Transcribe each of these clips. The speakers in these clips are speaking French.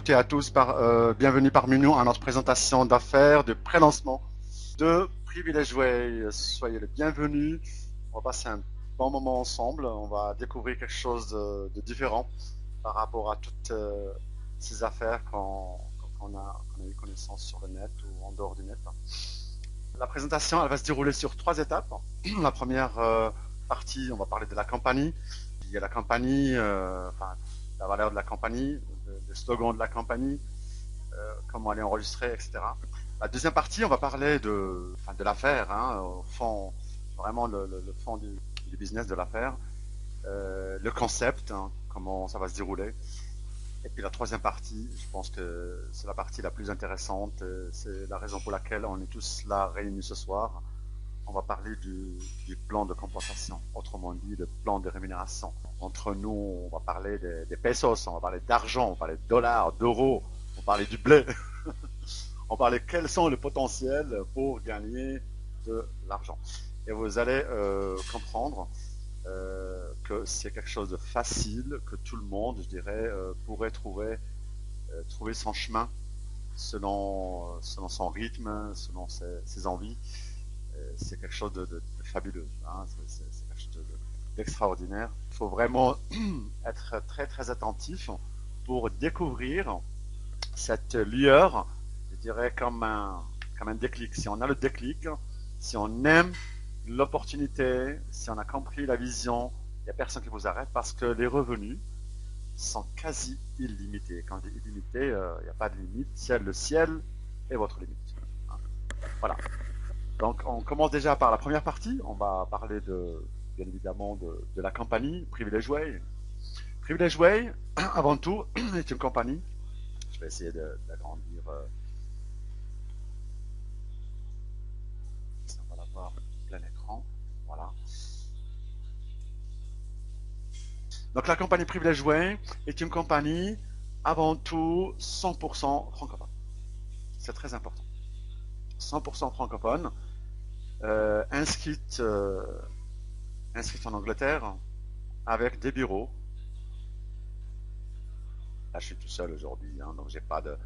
toutes et à tous, bienvenue parmi nous à notre présentation d'affaires de pré-lancement de Privilege Way. Soyez les bienvenus. On va passer un bon moment ensemble. On va découvrir quelque chose de différent par rapport à toutes ces affaires qu'on a eu connaissance sur le net ou en dehors du net. La présentation, elle va se dérouler sur 3 étapes. La première partie, on va parler de la compagnie. Il y a la compagnie, la valeur de la compagnie, le slogan de la compagnie, comment elle est enregistrée, etc. La deuxième partie, on va parler de l'affaire, au fond, vraiment le fond du business de l'affaire, le concept, comment ça va se dérouler. Et puis la troisième partie, je pense que c'est la partie la plus intéressante, c'est la raison pour laquelle on est tous là réunis ce soir. On va parler du plan de compensation, autrement dit le plan de rémunération. Entre nous, on va parler des pesos, on va parler d'argent, on va parler de dollars, d'euros, on va parler du blé, on va parler quels sont les potentiels pour gagner de l'argent. Et vous allez comprendre que c'est quelque chose de facile, que tout le monde, je dirais, pourrait trouver son chemin selon son rythme, selon ses envies. C'est quelque chose de fabuleux, c'est quelque chose d'extraordinaire. Il faut vraiment être très très attentif pour découvrir cette lueur, je dirais comme un déclic. Si on a le déclic, si on aime l'opportunité, si on a compris la vision, il n'y a personne qui vous arrête parce que les revenus sont quasi illimités. Quand je dis illimité, il n'y a pas de limite. Le ciel est votre limite. Voilà. Donc on commence déjà par la première partie. On va parler bien évidemment de la compagnie Privilege Way. Privilege Way, avant tout, est une compagnie. Je vais essayer d'agrandir. On va l'avoir plein écran. Voilà. Donc la compagnie Privilege Way est une compagnie avant tout 100% francophone. C'est très important. 100% francophone, inscrite en Angleterre, avec des bureaux. Là, je suis tout seul aujourd'hui, donc j'ai pas de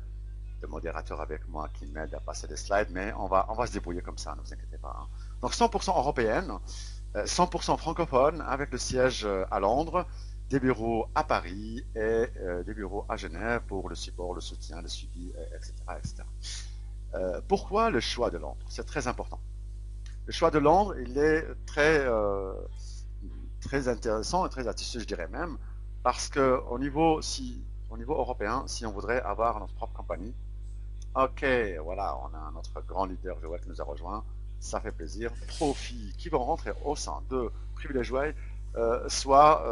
modérateur avec moi qui m'aide à passer des slides, mais on va se débrouiller comme ça, ne vous inquiétez pas. Donc 100% européenne, 100% francophone, avec le siège à Londres, des bureaux à Paris et des bureaux à Genève pour le support, le soutien, le suivi, etc. etc. Pourquoi le choix de Londres? C'est très important. Le choix de Londres, il est très intéressant et très astucieux, je dirais même, parce que au niveau européen, si on voudrait avoir notre propre compagnie, ok, voilà, on a notre grand leader Joël qui nous a rejoint, ça fait plaisir. Profits qui vont rentrer au sein de Privilege Way soit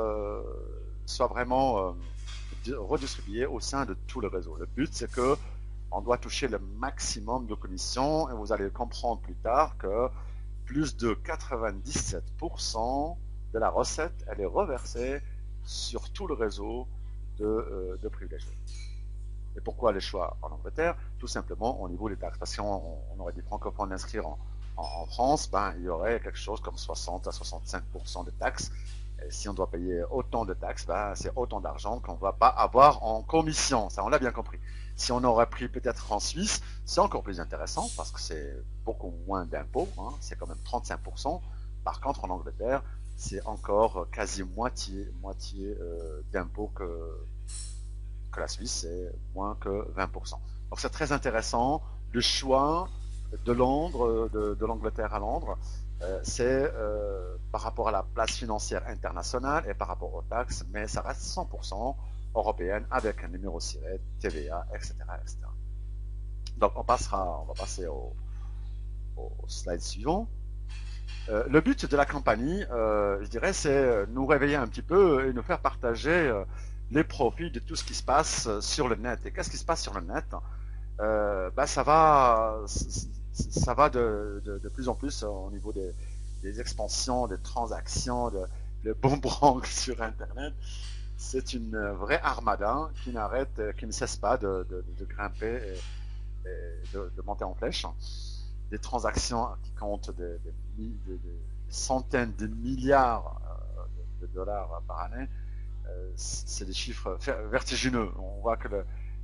vraiment redistribués au sein de tout le réseau. Le but, c'est que on doit toucher le maximum de commissions et vous allez comprendre plus tard que plus de 97% de la recette, elle est reversée sur tout le réseau de Privilege Way. Et pourquoi les choix en Angleterre? Tout simplement au niveau des taxes. Parce qu'on aurait dit francophone d'inscrire en France, il y aurait quelque chose comme 60 à 65% de taxes. Et si on doit payer autant de taxes, c'est autant d'argent qu'on ne va pas avoir en commission. Ça, on l'a bien compris. Si on aurait pris peut-être en Suisse, c'est encore plus intéressant parce que c'est beaucoup moins d'impôts. C'est quand même 35%. Par contre, en Angleterre, c'est encore quasi moitié d'impôts que la Suisse, c'est moins que 20%. Donc c'est très intéressant. Le choix de Londres, de l'Angleterre à Londres, c'est par rapport à la place financière internationale et par rapport aux taxes, mais ça reste 100% européenne avec un numéro SIRET, TVA, etc., etc. Donc on va passer au slide suivant. Le but de la compagnie, je dirais, c'est nous réveiller un petit peu et nous faire partager les profits de tout ce qui se passe sur le net. Et qu'est-ce qui se passe sur le net? Ça va de plus en plus au niveau des expansions, des transactions, de boomerang sur Internet. C'est une vraie armada qui ne cesse pas de grimper et de monter en flèche. Des transactions qui comptent des centaines de milliards de dollars par année. C'est des chiffres vertigineux. On voit que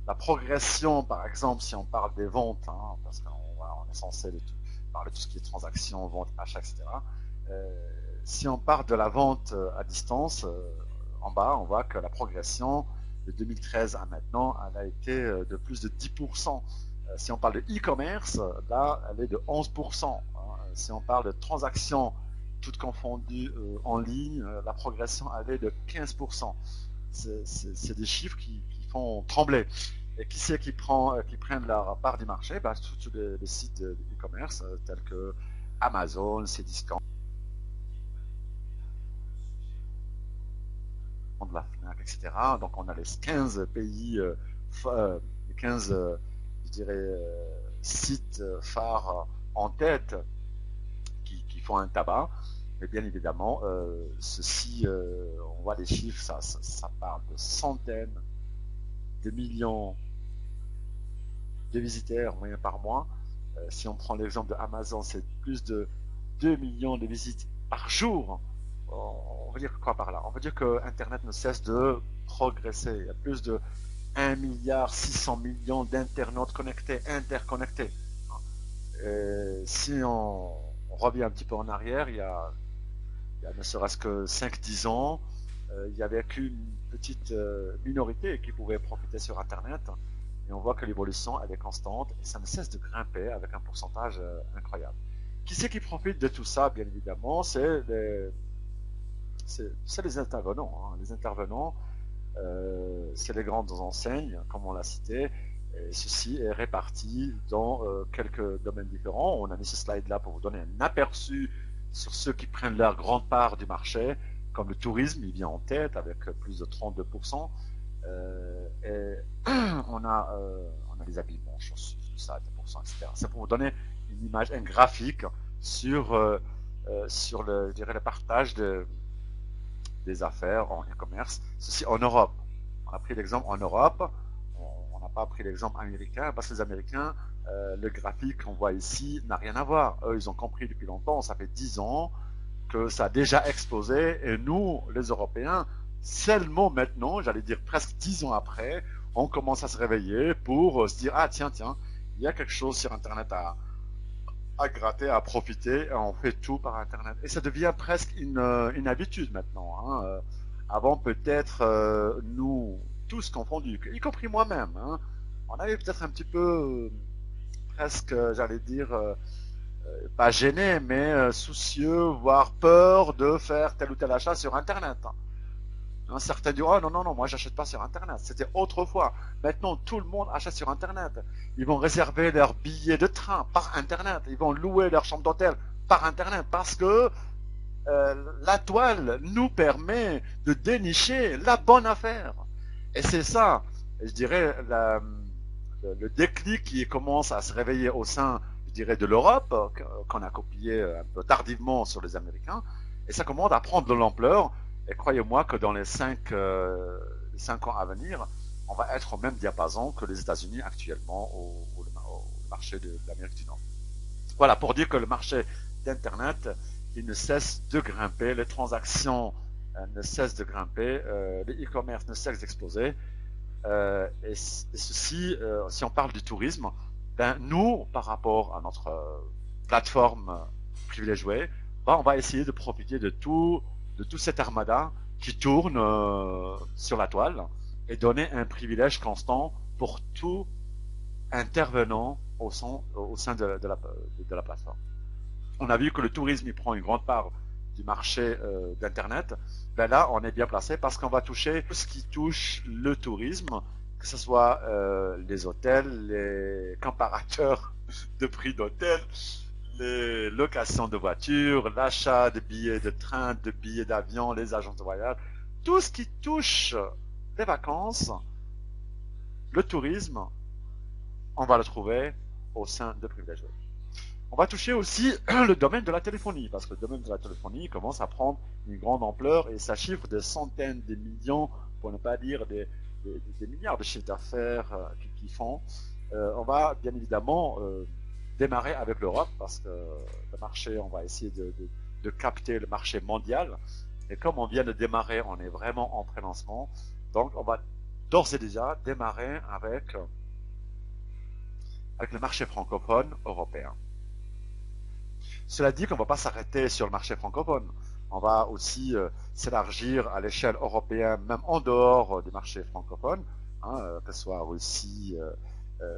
la progression, par exemple, si on parle des ventes, hein, parce on est censé parler de tout ce qui est transactions, ventes, achats, etc. Si on part de la vente à distance, en bas, on voit que la progression de 2013 à maintenant, elle a été de plus de 10%. Si on parle de e-commerce, là, elle est de 11%. Hein. Si on parle de transactions toutes confondues en ligne, la progression, elle est de 15%. C'est des chiffres qui font trembler. Et qui c'est qui prennent leur part du marché? Bah, tous les sites de e-commerce tels que Amazon, Cdiscount, de la Fnac, etc. Donc on a les 15 pays, les 15, je dirais, sites phares en tête qui font un tabac. Mais bien évidemment, ceci, on voit les chiffres, ça parle de centaines de millions de visiteurs moyens par mois. Si on prend l'exemple de Amazon, c'est plus de 2 millions de visites par jour. On veut dire quoi par là? On veut dire que Internet ne cesse de progresser. Il y a plus de 1 milliard 600 millions d'internautes connectés, interconnectés. Si on revient un petit peu en arrière, il y a ne serait-ce que 5-10 ans, il n'y avait qu'une petite minorité qui pouvait profiter sur Internet. Et on voit que l'évolution, elle est constante et ça ne cesse de grimper avec un pourcentage incroyable. Qui c'est qui profite de tout ça, bien évidemment? C'est les intervenants. Hein. Les intervenants, c'est les grandes enseignes, comme on l'a cité. Et ceci est réparti dans quelques domaines différents. On a mis ce slide-là pour vous donner un aperçu sur ceux qui prennent leur grande part du marché, comme le tourisme, il vient en tête avec plus de 32%. Et on a les habillements, chaussures, tout ça, 10%, etc. C'est pour vous donner une image, un graphique sur je dirais, le partage des affaires en e-commerce. Ceci en Europe. On a pris l'exemple en Europe. On n'a pas pris l'exemple américain parce que les Américains, le graphique qu'on voit ici n'a rien à voir. Eux, ils ont compris depuis longtemps. Ça fait 10 ans que ça a déjà explosé. Et nous, les Européens, seulement maintenant, j'allais dire presque 10 ans après, on commence à se réveiller pour se dire, ah tiens, il y a quelque chose sur Internet à gratter, à profiter, et on fait tout par Internet. Et ça devient presque une habitude maintenant. Hein. Avant, peut-être, nous, tous confondus, y compris moi-même, hein, on avait peut-être un petit peu, presque, j'allais dire, pas gêné, mais soucieux, voire peur de faire tel ou tel achat sur Internet. Hein, certains disent, oh non, non, non, moi j'achète pas sur Internet. C'était autrefois. Maintenant, tout le monde achète sur Internet. Ils vont réserver leurs billets de train par Internet. Ils vont louer leur chambre d'hôtel par Internet parce que la toile nous permet de dénicher la bonne affaire. Et c'est ça, je dirais, le déclic qui commence à se réveiller au sein, je dirais, de l'Europe, qu'on a copié un peu tardivement sur les Américains. Et ça commence à prendre de l'ampleur. Et croyez-moi que dans les 5 ans à venir, on va être au même diapason que les États-Unis actuellement au marché de l'Amérique du Nord. Voilà, pour dire que le marché d'Internet, il ne cesse de grimper, les transactions ne cessent de grimper, les e-commerce ne cessent d'exploser. Et ceci, si on parle du tourisme, ben nous, par rapport à notre plateforme privilégiée, ben on va essayer de profiter de tout cet armada qui tourne sur la toile et donner un privilège constant pour tout intervenant au sein de la plateforme. On a vu que le tourisme il prend une grande part du marché d'Internet. Ben là, on est bien placé parce qu'on va toucher tout ce qui touche le tourisme, que ce soit les hôtels, les comparateurs de prix d'hôtels, les locations de voitures, l'achat de billets de train, de billets d'avion, les agences de voyage, tout ce qui touche les vacances, le tourisme, on va le trouver au sein de Privilèges. On va toucher aussi le domaine de la téléphonie, parce que le domaine de la téléphonie commence à prendre une grande ampleur et ça chiffre des centaines de millions, pour ne pas dire des milliards de chiffres d'affaires qui font. On va bien évidemment démarrer avec l'Europe, parce que le marché, on va essayer de capter le marché mondial. Et comme on vient de démarrer, on est vraiment en pré-lancement. Donc on va d'ores et déjà démarrer avec le marché francophone européen. Cela dit qu'on ne va pas s'arrêter sur le marché francophone. On va aussi s'élargir à l'échelle européenne, même en dehors du marché francophone, hein, que ce soit Russie,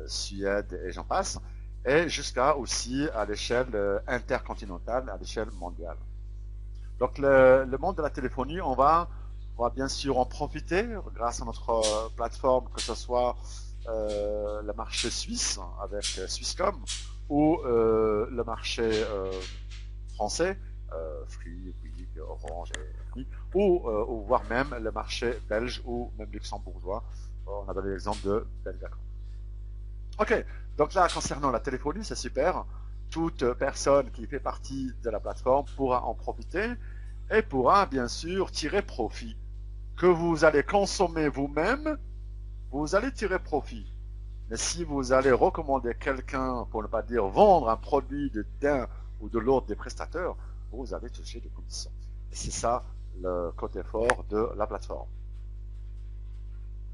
Suède et j'en passe, et jusqu'à aussi à l'échelle intercontinentale, à l'échelle mondiale. Donc le monde de la téléphonie, on va bien sûr en profiter grâce à notre plateforme, que ce soit le marché suisse avec Swisscom ou le marché français, Free, Bouygues, Orange, ou voire même le marché belge ou même luxembourgeois. On a donné l'exemple de Belgacom. Ok, donc là concernant la téléphonie, c'est super. Toute personne qui fait partie de la plateforme pourra en profiter et pourra bien sûr tirer profit. Que vous allez consommer vous-même, vous allez tirer profit. Mais si vous allez recommander quelqu'un, pour ne pas dire vendre un produit d'un ou de l'autre des prestataires, vous allez toucher des commissions. Et c'est ça le côté fort de la plateforme.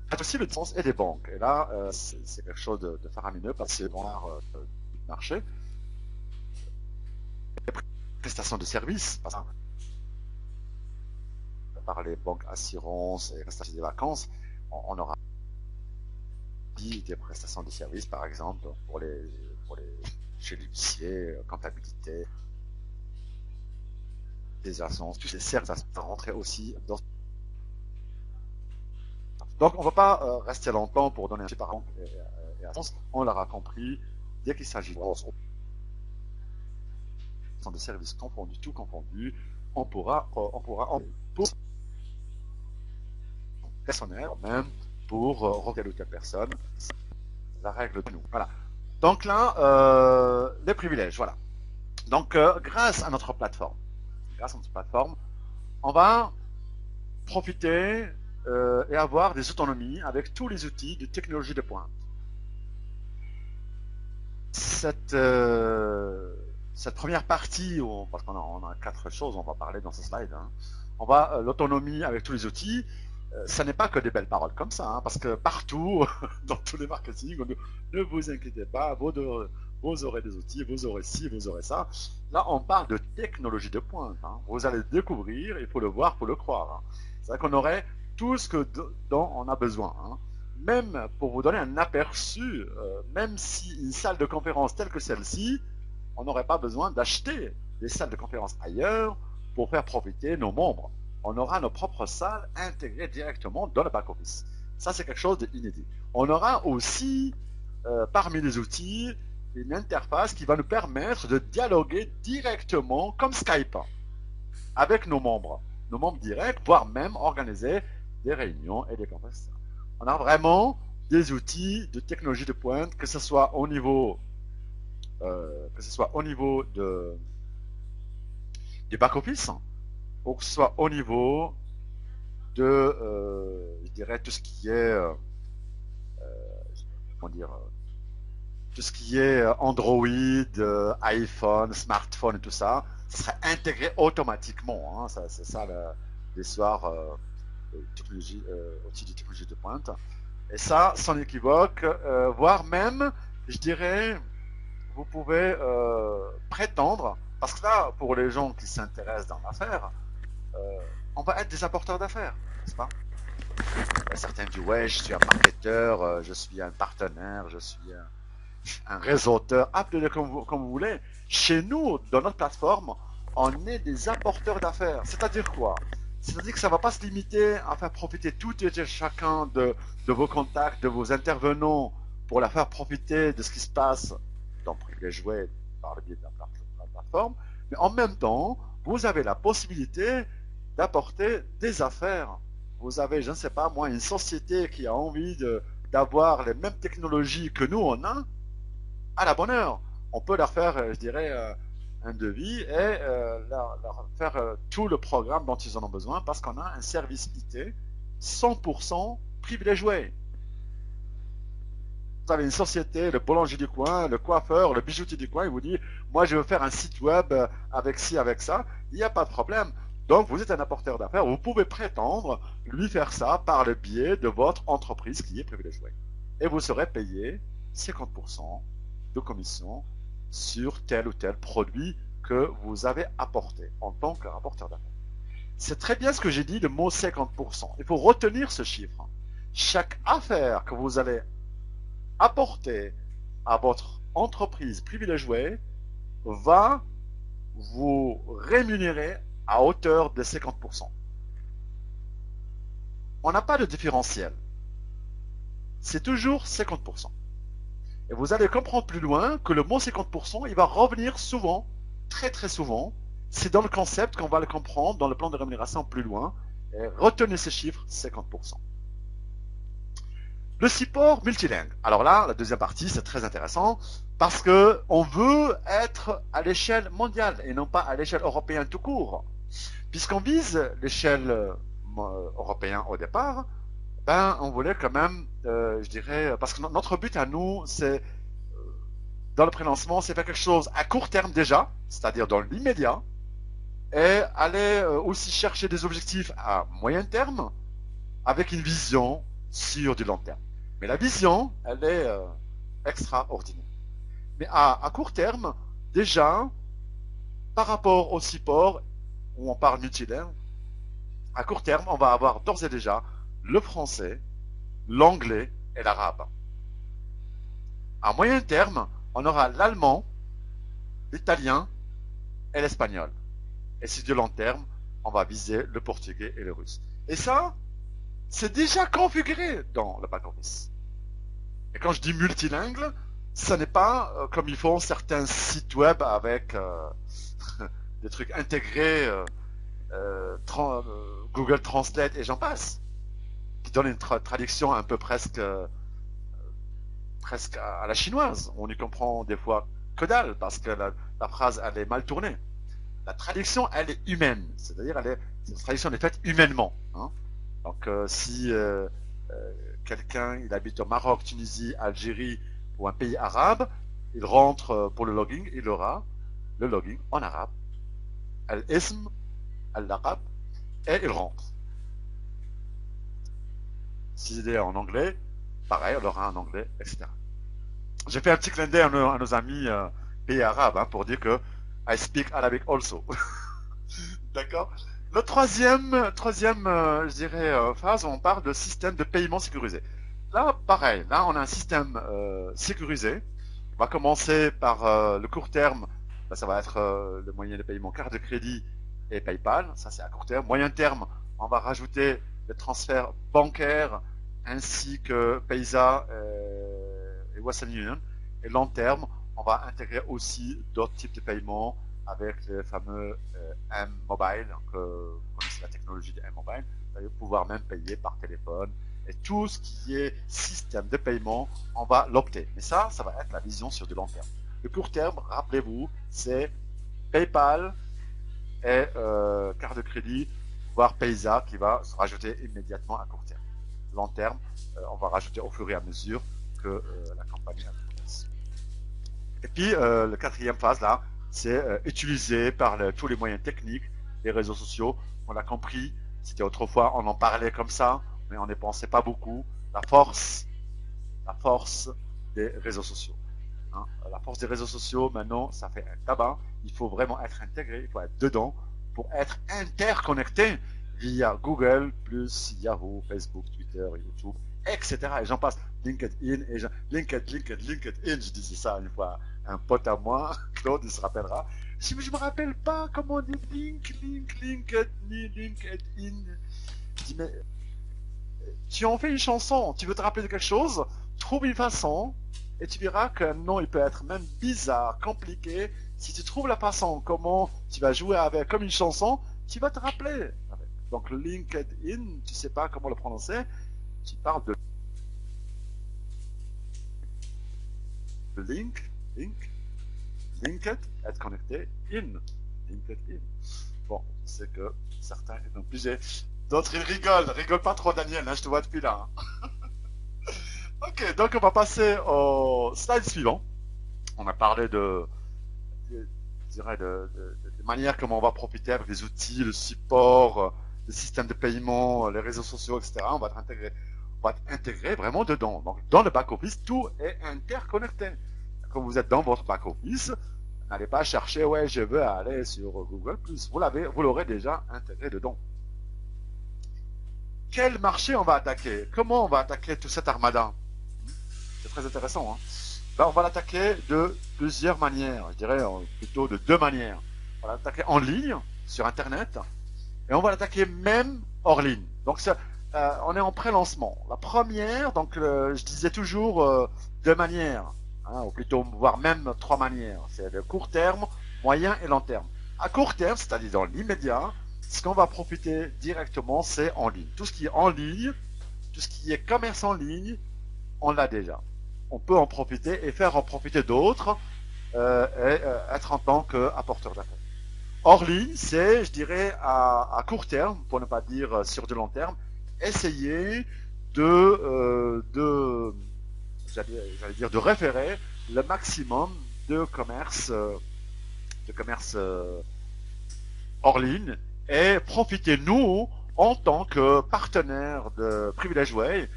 Il y a aussi le sens et des banques. Et là, c'est quelque chose de faramineux parce que c'est voir du marché. Les prestations de services, par les banques assurances et prestations des vacances, on aura des prestations de services, par exemple, pour les chez l'huissier, comptabilité, des assurances, tous ces services vont rentrer aussi dans. Donc, on ne va pas rester longtemps pour donner un petit par exemple et assurance. On l'aura compris, dès qu'il s'agit de services confondus, tout confondu, on pourra en personnel, même pour telle ou telle personne, la règle de nous. Voilà. Donc là, les privilèges, voilà. Donc, grâce à notre plateforme, on va profiter et avoir des autonomies avec tous les outils de technologie de pointe. Cette première partie, parce qu'on a 4 choses, on va parler dans ce slide. Hein, on va l'autonomie avec tous les outils. Ça n'est pas que des belles paroles comme ça, hein, parce que partout, dans tous les marketing, ne vous inquiétez pas, vous aurez des outils, vous aurez ci, vous aurez ça. Là, on parle de technologie de pointe. Hein. Vous allez découvrir, il faut le voir, il faut le croire. Hein. C'est-à-dire qu'on aurait tout ce dont on a besoin. Hein. Même pour vous donner un aperçu, même si une salle de conférence telle que celle-ci, on n'aurait pas besoin d'acheter des salles de conférence ailleurs pour faire profiter nos membres. On aura nos propres salles intégrées directement dans le back-office. Ça, c'est quelque chose d'inédit. On aura aussi, parmi les outils, une interface qui va nous permettre de dialoguer directement, comme Skype, avec nos membres directs, voire même organiser des réunions et des conférences. On a vraiment des outils de technologie de pointe, que ce soit au niveau du back-office, ou que ce soit au niveau de, je dirais, tout ce qui est, tout ce qui est Android, iPhone, smartphone et tout ça, ça serait intégré automatiquement. Hein, c'est ça l'histoire outils de technologie de pointe. Et ça, sans équivoque, voire même, je dirais, vous pouvez prétendre, parce que là, pour les gens qui s'intéressent dans l'affaire, on va être des apporteurs d'affaires, n'est-ce pas? Certains disent, ouais, je suis un marketeur, je suis un partenaire, je suis un réseauteur, appelez-le comme vous voulez. Chez nous, dans notre plateforme, on est des apporteurs d'affaires. C'est-à-dire quoi? C'est-à-dire que ça ne va pas se limiter à faire profiter tout et chacun de vos contacts, de vos intervenants, pour la faire profiter de ce qui se passe dans Privilège Jouet par le biais de la plateforme, mais en même temps, vous avez la possibilité d'apporter des affaires. Vous avez, je ne sais pas moi, une société qui a envie d'avoir les mêmes technologies que nous on a, à la bonne heure. On peut leur faire, je dirais, un devis et leur faire tout le programme dont ils en ont besoin parce qu'on a un service IT 100% Privilège Jouet. Vous avez une société, le boulanger du coin, le coiffeur, le bijoutier du coin, il vous dit, moi je veux faire un site web avec ci, avec ça, il n'y a pas de problème. Donc, vous êtes un apporteur d'affaires, vous pouvez prétendre lui faire ça par le biais de votre entreprise qui est privilégiée. Et vous serez payé 50% de commission sur tel ou tel produit que vous avez apporté en tant que rapporteur d'affaires. C'est très bien ce que j'ai dit, le mot 50%. Il faut retenir ce chiffre. Chaque affaire que vous allez apporter à votre entreprise privilégiée va vous rémunérer à hauteur de 50%. On n'a pas de différentiel. C'est toujours 50%. Et vous allez comprendre plus loin que le mot 50%, il va revenir souvent, très très souvent. C'est dans le concept qu'on va le comprendre dans le plan de rémunération plus loin. Et retenez ces chiffres, 50%. Le support multilingue. Alors là, la deuxième partie, c'est très intéressant parce que on veut être à l'échelle mondiale et non pas à l'échelle européenne tout court. Puisqu'on vise l'échelle européenne au départ, ben on voulait quand même, je dirais, parce que notre but à nous, c'est dans le prélancement, c'est faire quelque chose à court terme déjà, c'est-à-dire dans l'immédiat, et aller aussi chercher des objectifs à moyen terme avec une vision sur du long terme. Mais la vision, elle est extraordinaire. Mais à court terme, déjà, par rapport au support, où on parle multilingue, à court terme, on va avoir d'ores et déjà le français, l'anglais et l'arabe. À moyen terme, on aura l'allemand, l'italien et l'espagnol. Et sur du long terme, on va viser le portugais et le russe. Et ça, c'est déjà configuré dans le back-office. Et quand je dis multilingue, ce n'est pas comme ils font certains sites web avec des trucs intégrés, Google Translate et j'en passe, qui donnent une traduction un peu presque à la chinoise. On y comprend des fois que dalle parce que la phrase elle est mal tournée. La traduction elle est humaine, c'est-à-dire cette traduction est faite humainement. Hein. Donc si quelqu'un il habite au Maroc, Tunisie, Algérie ou un pays arabe, il rentre pour le login, il aura le login en arabe, al-ism, al-laqab, et il rentre. S'il est en anglais, pareil, on aura un anglais, etc. J'ai fait un petit clin d'œil à nos amis pays arabes hein, pour dire que I speak Arabic also. D'accord. Le troisième je dirais, phase, on parle de système de paiement sécurisé. Là, pareil, là, on a un système sécurisé. On va commencer par le court terme. Là, ça va être le moyen de paiement carte de crédit et PayPal. Ça, c'est à court terme. Moyen terme, on va rajouter les transferts bancaires ainsi que Paysa et Western Union. Et long terme, on va intégrer aussi d'autres types de paiements avec les fameux M-Mobile, donc vous connaissez la technologie de M-Mobile, vous allez pouvoir même payer par téléphone. Et tout ce qui est système de paiement, on va l'opter. Mais ça va être la vision sur du long terme. Le court terme, rappelez-vous, c'est PayPal et carte de crédit, voire Paysa qui va se rajouter immédiatement à court terme. Long terme, on va rajouter au fur et à mesure que la compagnie a progresse. Et puis, la quatrième phase, là, c'est utilisé par tous les moyens techniques, les réseaux sociaux. On l'a compris, c'était autrefois, on en parlait comme ça, mais on ne pensait pas beaucoup. La force des réseaux sociaux. Hein. La force des réseaux sociaux, maintenant, ça fait un tabac. Il faut vraiment être intégré, il faut être dedans pour être interconnecté via Google, plus Yahoo, Facebook, Twitter, YouTube, etc. Et j'en passe. LinkedIn, LinkedIn, je disais ça une fois à un pote à moi, Claude, il se rappellera. Je me rappelle pas comment on dit LinkedIn. Je dis, mais tu en fais une chanson, tu veux te rappeler de quelque chose, trouve une façon, et tu verras qu'un nom, il peut être même bizarre, compliqué. Si tu trouves la façon, comment tu vas jouer avec, comme une chanson, tu vas te rappeler. Donc LinkedIn, tu sais pas comment le prononcer, tu parles de linked, être connecté, LinkedIn. Bon, je sais que certains sont obligés. D'autres, ils rigolent pas trop, Daniel, hein, je te vois depuis là. Hein. Ok, donc on va passer au slide suivant. On a parlé de les manières comment on va profiter avec les outils, le support, le système de paiement, les réseaux sociaux, etc. On va être intégré vraiment dedans. Donc, dans le back-office, tout est interconnecté. Quand vous êtes dans votre back-office, n'allez pas chercher, ouais, je veux aller sur Google+. Vous l'aurez déjà intégré dedans. Quel marché on va attaquer? Comment on va attaquer tout cet armada? C'est très intéressant. Hein. Ben, on va l'attaquer de plusieurs manières. Je dirais plutôt de deux manières. On va l'attaquer en ligne, sur Internet, et on va l'attaquer même hors ligne. Donc, on est en pré-lancement. La première, donc, je disais toujours deux manières, hein, ou plutôt, voire même trois manières. C'est le court terme, moyen et long terme. À court terme, c'est-à-dire dans l'immédiat, ce qu'on va profiter directement, c'est en ligne. Tout ce qui est en ligne, tout ce qui est commerce en ligne, on l'a déjà. On peut en profiter et faire en profiter d'autres et être en tant qu'apporteur d'affaires. Hors ligne, c'est, je dirais, à court terme, pour ne pas dire sur du long terme, essayer j'allais dire, de référer le maximum de commerce hors ligne et profiter, nous, en tant que partenaire de Privilege Way,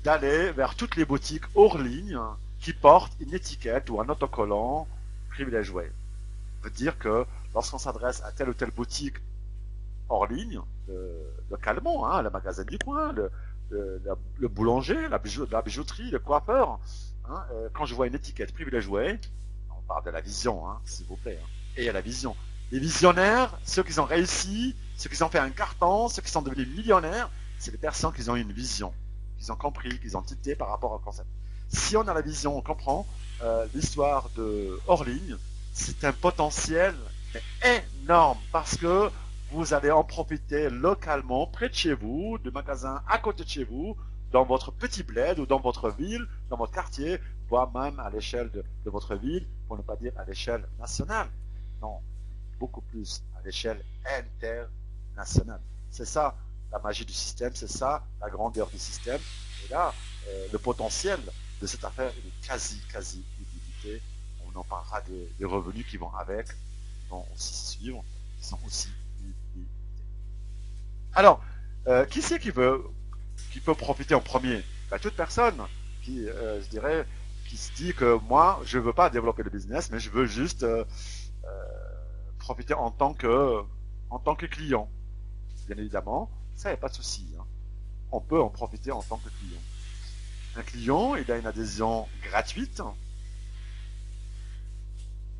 d'aller vers toutes les boutiques hors ligne qui portent une étiquette ou un autocollant Privilege Way. Ça veut dire que lorsqu'on s'adresse à telle ou telle boutique hors ligne, localement, hein, le magasin du coin, le boulanger, la bijouterie, le coiffeur, hein, quand je vois une étiquette Privilege Way, on parle de la vision, hein, s'il vous plaît, hein, et il y a la vision. Les visionnaires, ceux qui ont réussi, ceux qui ont fait un carton, ceux qui sont devenus millionnaires, c'est les personnes qui ont une vision, qui ont compris, qui ont tilté par rapport au concept. Si on a la vision, on comprend l'histoire de hors ligne, c'est un potentiel énorme parce que vous allez en profiter localement, près de chez vous, de magasins à côté de chez vous, dans votre petit bled ou dans votre ville, dans votre quartier, voire même à l'échelle de votre ville, pour ne pas dire à l'échelle nationale. Non, beaucoup plus à l'échelle internationale. C'est ça la magie du système, c'est ça la grandeur du système. Et là, le potentiel de cette affaire est quasi illimité. On en parlera des revenus qui vont avec, qui vont aussi suivre, qui sont aussi illimités. Alors, qui c'est qui peut profiter en premier? Ben, toute personne qui, je dirais, qui se dit que moi, je ne veux pas développer le business, mais je veux juste profiter en tant que client. Bien évidemment, ça, il n'y a pas de souci. Hein. On peut en profiter en tant que client. Un client, il a une adhésion gratuite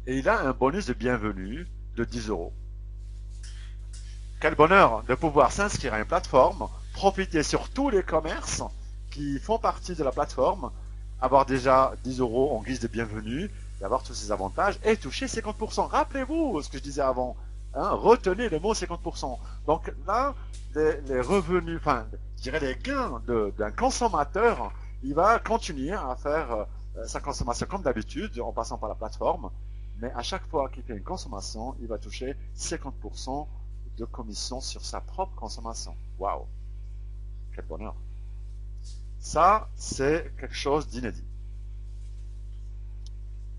et il a un bonus de bienvenue de 10 €. Quel bonheur de pouvoir s'inscrire à une plateforme, profiter sur tous les commerces qui font partie de la plateforme, avoir déjà 10 € en guise de bienvenue, et avoir tous ces avantages et toucher 50%. Rappelez-vous ce que je disais avant. Hein, retenez le mot 50%. Donc là, les revenus, enfin, je dirais les gains d'un consommateur, il va continuer à faire sa consommation comme d'habitude en passant par la plateforme, mais à chaque fois qu'il fait une consommation, il va toucher 50% de commission sur sa propre consommation. Waouh, quel bonheur. Ça, c'est quelque chose d'inédit.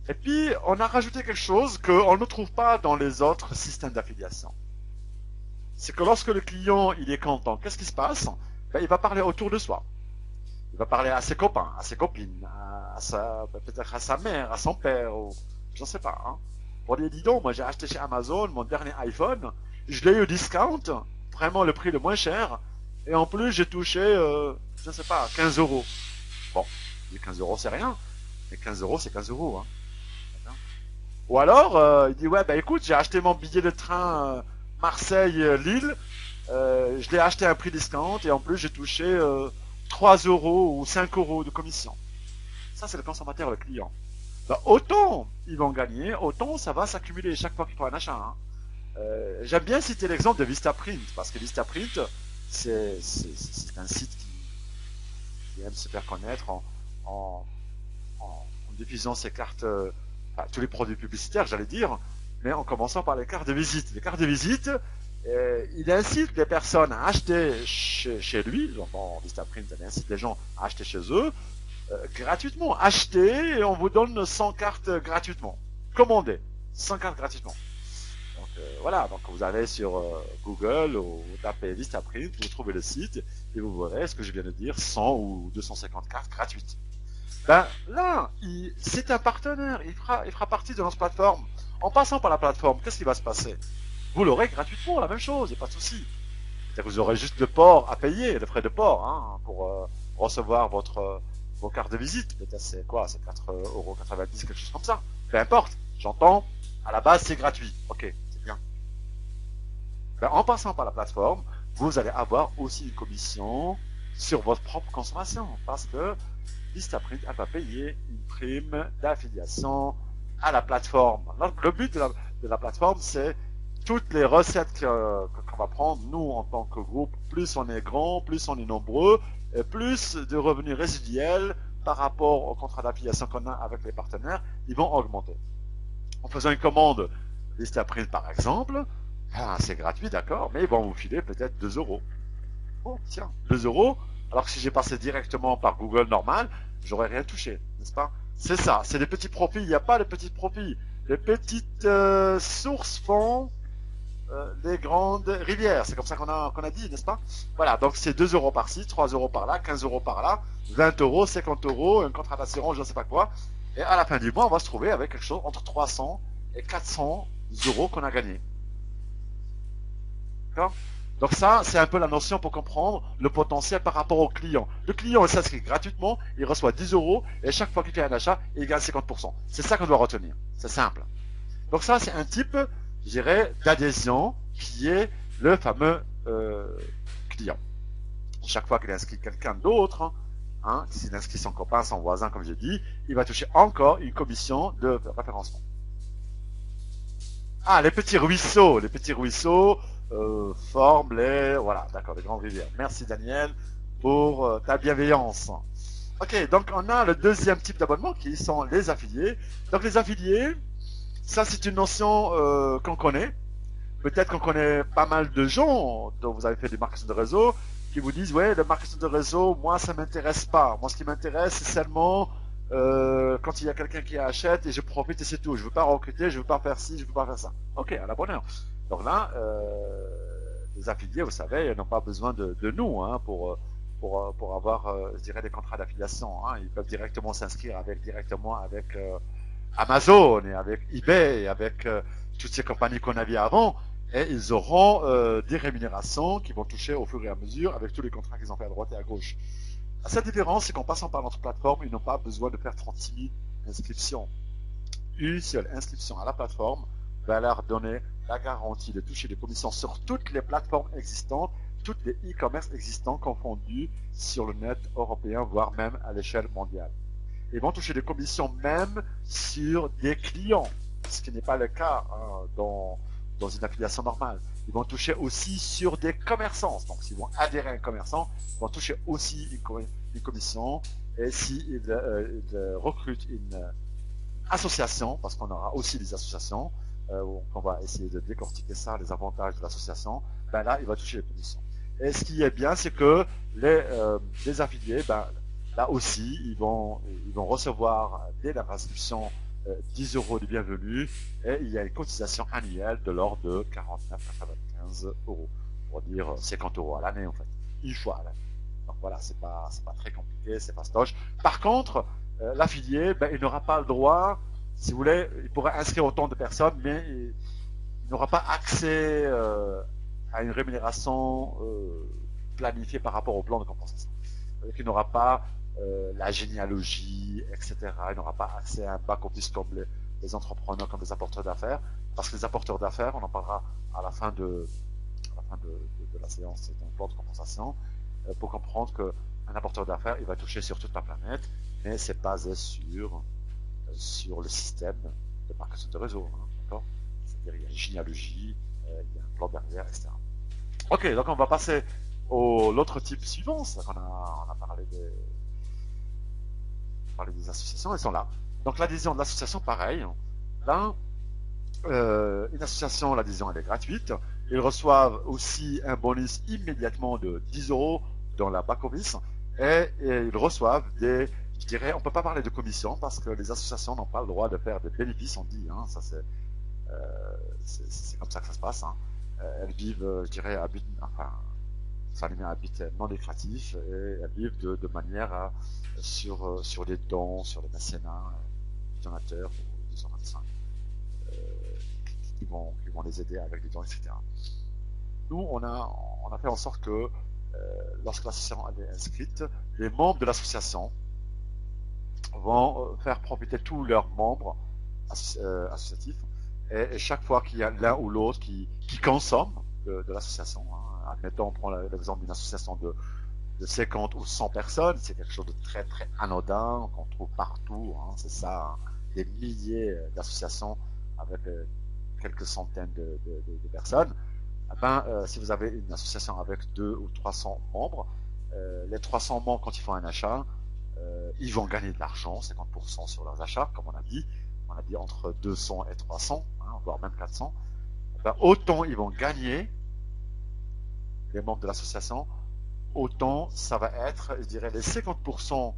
Et puis, on a rajouté quelque chose qu'on ne trouve pas dans les autres systèmes d'affiliation. C'est que lorsque le client il est content, qu'est-ce qui se passe? Ben, il va parler autour de soi. Il va parler à ses copains, à ses copines, peut-être à sa mère, à son père, ou je ne sais pas. Hein. Bon, dis donc, moi j'ai acheté chez Amazon mon dernier iPhone, je l'ai eu au discount, vraiment le prix le moins cher, et en plus j'ai touché, je ne sais pas, 15 €. Bon, 15 € c'est rien, mais 15 € c'est 15 €. Hein. Ou alors, il dit, ouais, bah écoute, j'ai acheté mon billet de train Marseille-Lille, je l'ai acheté à un prix discount, et en plus j'ai touché 3 € ou 5 € de commission. Ça, c'est le consommateur, le client. Bah, autant ils vont gagner, autant ça va s'accumuler chaque fois qu'ils font un achat. Hein. J'aime bien citer l'exemple de Vistaprint, parce que Vistaprint, c'est un site qui aime se faire connaître en diffusant ses cartes, tous les produits publicitaires, j'allais dire, mais en commençant par les cartes de visite. Les cartes de visite, il incite les personnes à acheter chez lui, bon, Vistaprint, il incite les gens à acheter chez eux, gratuitement. Achetez et on vous donne 100 cartes gratuitement. Commandez 100 cartes gratuitement. Donc voilà, donc vous allez sur Google ou vous tapez Vistaprint, vous trouvez le site et vous verrez ce que je viens de dire, 100 ou 250 cartes gratuites. Ben là, c'est un partenaire, il fera partie de notre plateforme. En passant par la plateforme, qu'est-ce qui va se passer? Vous l'aurez gratuitement, la même chose, il n'y a pas de souci. Vous aurez juste le port à payer, le frais de port, hein, pour recevoir vos cartes de visite. Peut-être c'est quoi? C'est 4,90 €, quelque chose comme ça. Peu importe, j'entends, à la base c'est gratuit. Ok, c'est bien. Ben, en passant par la plateforme, vous allez avoir aussi une commission sur votre propre consommation. Parce que Vistaprint, elle va payer une prime d'affiliation à la plateforme. Le but de la plateforme, c'est toutes les recettes qu'on va prendre, nous, en tant que groupe, plus on est grand, plus on est nombreux, et plus de revenus résiduels par rapport au contrat d'affiliation qu'on a avec les partenaires, ils vont augmenter. En faisant une commande Vistaprint, par exemple, c'est gratuit, d'accord, mais ils vont vous filer peut-être 2 €. Oh, tiens, 2 €, alors que si j'ai passé directement par Google normal, j'aurais rien touché, n'est-ce pas? C'est ça, c'est des petits profits, il n'y a pas de petits profits. Les petites sources font les grandes rivières, c'est comme ça qu'on a dit, n'est-ce pas? Voilà, donc c'est 2 € par-ci, 3 € par-là, 15 € par-là, 20 €, 50 €, un contrat d'assurance, je ne sais pas quoi. Et à la fin du mois, on va se trouver avec quelque chose entre 300 et 400 € qu'on a gagné. D'accord? Donc ça, c'est un peu la notion pour comprendre le potentiel par rapport au client. Le client, il s'inscrit gratuitement, il reçoit 10 € et chaque fois qu'il fait un achat, il gagne 50%. C'est ça qu'on doit retenir. C'est simple. Donc ça, c'est un type, je dirais, d'adhésion qui est le fameux client. Chaque fois qu'il inscrit quelqu'un d'autre, hein, s'il inscrit son copain, son voisin, comme je dis, il va toucher encore une commission de référencement. Ah, les petits ruisseaux forment les, voilà, d'accord, les grandes rivières. Merci Daniel pour ta bienveillance. Ok, donc on a le deuxième type d'abonnement qui sont les affiliés. Donc les affiliés, ça c'est une notion qu'on connaît. Peut-être qu'on connaît pas mal de gens dont vous avez fait du marketing de réseau qui vous disent ouais, le marketing de réseau, moi ça m'intéresse pas. Moi ce qui m'intéresse c'est seulement quand il y a quelqu'un qui achète et je profite et c'est tout. Je veux pas recruter, je veux pas faire ci, je veux pas faire ça. Ok, à la bonne heure. Donc là, les affiliés, vous savez, ils n'ont pas besoin de nous hein, pour avoir, je dirais, des contrats d'affiliation. Hein. Ils peuvent directement s'inscrire directement avec Amazon et avec eBay et avec toutes ces compagnies qu'on a vues avant. Et ils auront des rémunérations qui vont toucher au fur et à mesure avec tous les contrats qu'ils ont fait à droite et à gauche. La seule différence, c'est qu'en passant par notre plateforme, ils n'ont pas besoin de faire 36 000 inscriptions. Une seule inscription à la plateforme va leur donner la garantie de toucher des commissions sur toutes les plateformes existantes, toutes les e-commerce existants confondus sur le net européen, voire même à l'échelle mondiale. Ils vont toucher des commissions même sur des clients, ce qui n'est pas le cas hein, dans une affiliation normale. Ils vont toucher aussi sur des commerçants. Donc, s'ils vont adhérer à un commerçant, ils vont toucher aussi une commission. Et s'ils recrutent une association, parce qu'on aura aussi des associations, on va essayer de décortiquer ça, les avantages de l'association, ben là, il va toucher les commissions. Et ce qui est bien, c'est que les affiliés, ben, là aussi, ils vont recevoir dès la inscription 10 € de bienvenue et il y a une cotisation annuelle de l'ordre de 49,95 €, pour dire 50 € à l'année en fait, une fois à l'année. Donc voilà, c'est pas très compliqué, c'est pas stoche. Par contre, l'affilié, ben, il n'aura pas le droit, si vous voulez, il pourrait inscrire autant de personnes, mais il n'aura pas accès à une rémunération planifiée par rapport au plan de compensation. C'est-à-dire qu'il n'aura pas la généalogie, etc. Il n'aura pas accès à un back-office comme les entrepreneurs, comme les apporteurs d'affaires, parce que les apporteurs d'affaires, on en parlera à la fin de la séance, c'est un plan de compensation, pour comprendre qu'un apporteur d'affaires, il va toucher sur toute la planète, mais c'est basé sur le système de marketing de réseau. Hein, d'accord? C'est-à-dire il y a une généalogie, il y a un plan derrière, etc. Ok, donc on va passer l'autre type suivant, c'est qu'on a parlé des associations, elles sont là. Donc l'adhésion de l'association, pareil. Là, une association, l'adhésion elle est gratuite. Ils reçoivent aussi un bonus immédiatement de 10 € dans la back-office et ils reçoivent je dirais, on peut pas parler de commission parce que les associations n'ont pas le droit de faire des bénéfices, on dit, hein, ça c'est C'est comme ça que ça se passe. Hein. Elles vivent, je dirais, à but, enfin, ça met un but non lucratif et elles vivent de manière sur les dons, sur les mécénats, les donateurs ou les organismes qui vont les aider avec des dons, etc. Nous, on a fait en sorte que lorsque l'association est inscrite, les membres de l'association vont faire profiter tous leurs membres associatifs et chaque fois qu'il y a l'un ou l'autre qui consomme de l'association, hein, admettons, on prend l'exemple d'une association de 50 ou 100 personnes, c'est quelque chose de très très anodin qu'on trouve partout, hein, c'est ça, hein, des milliers d'associations avec quelques centaines de personnes. Eh ben, si vous avez une association avec 200 ou 300 membres, les 300 membres, quand ils font un achat, ils vont gagner de l'argent, 50% sur leurs achats, comme on a dit entre 200 et 300, hein, voire même 400. Eh ben, autant ils vont gagner, les membres de l'association, autant ça va être, je dirais, les 50%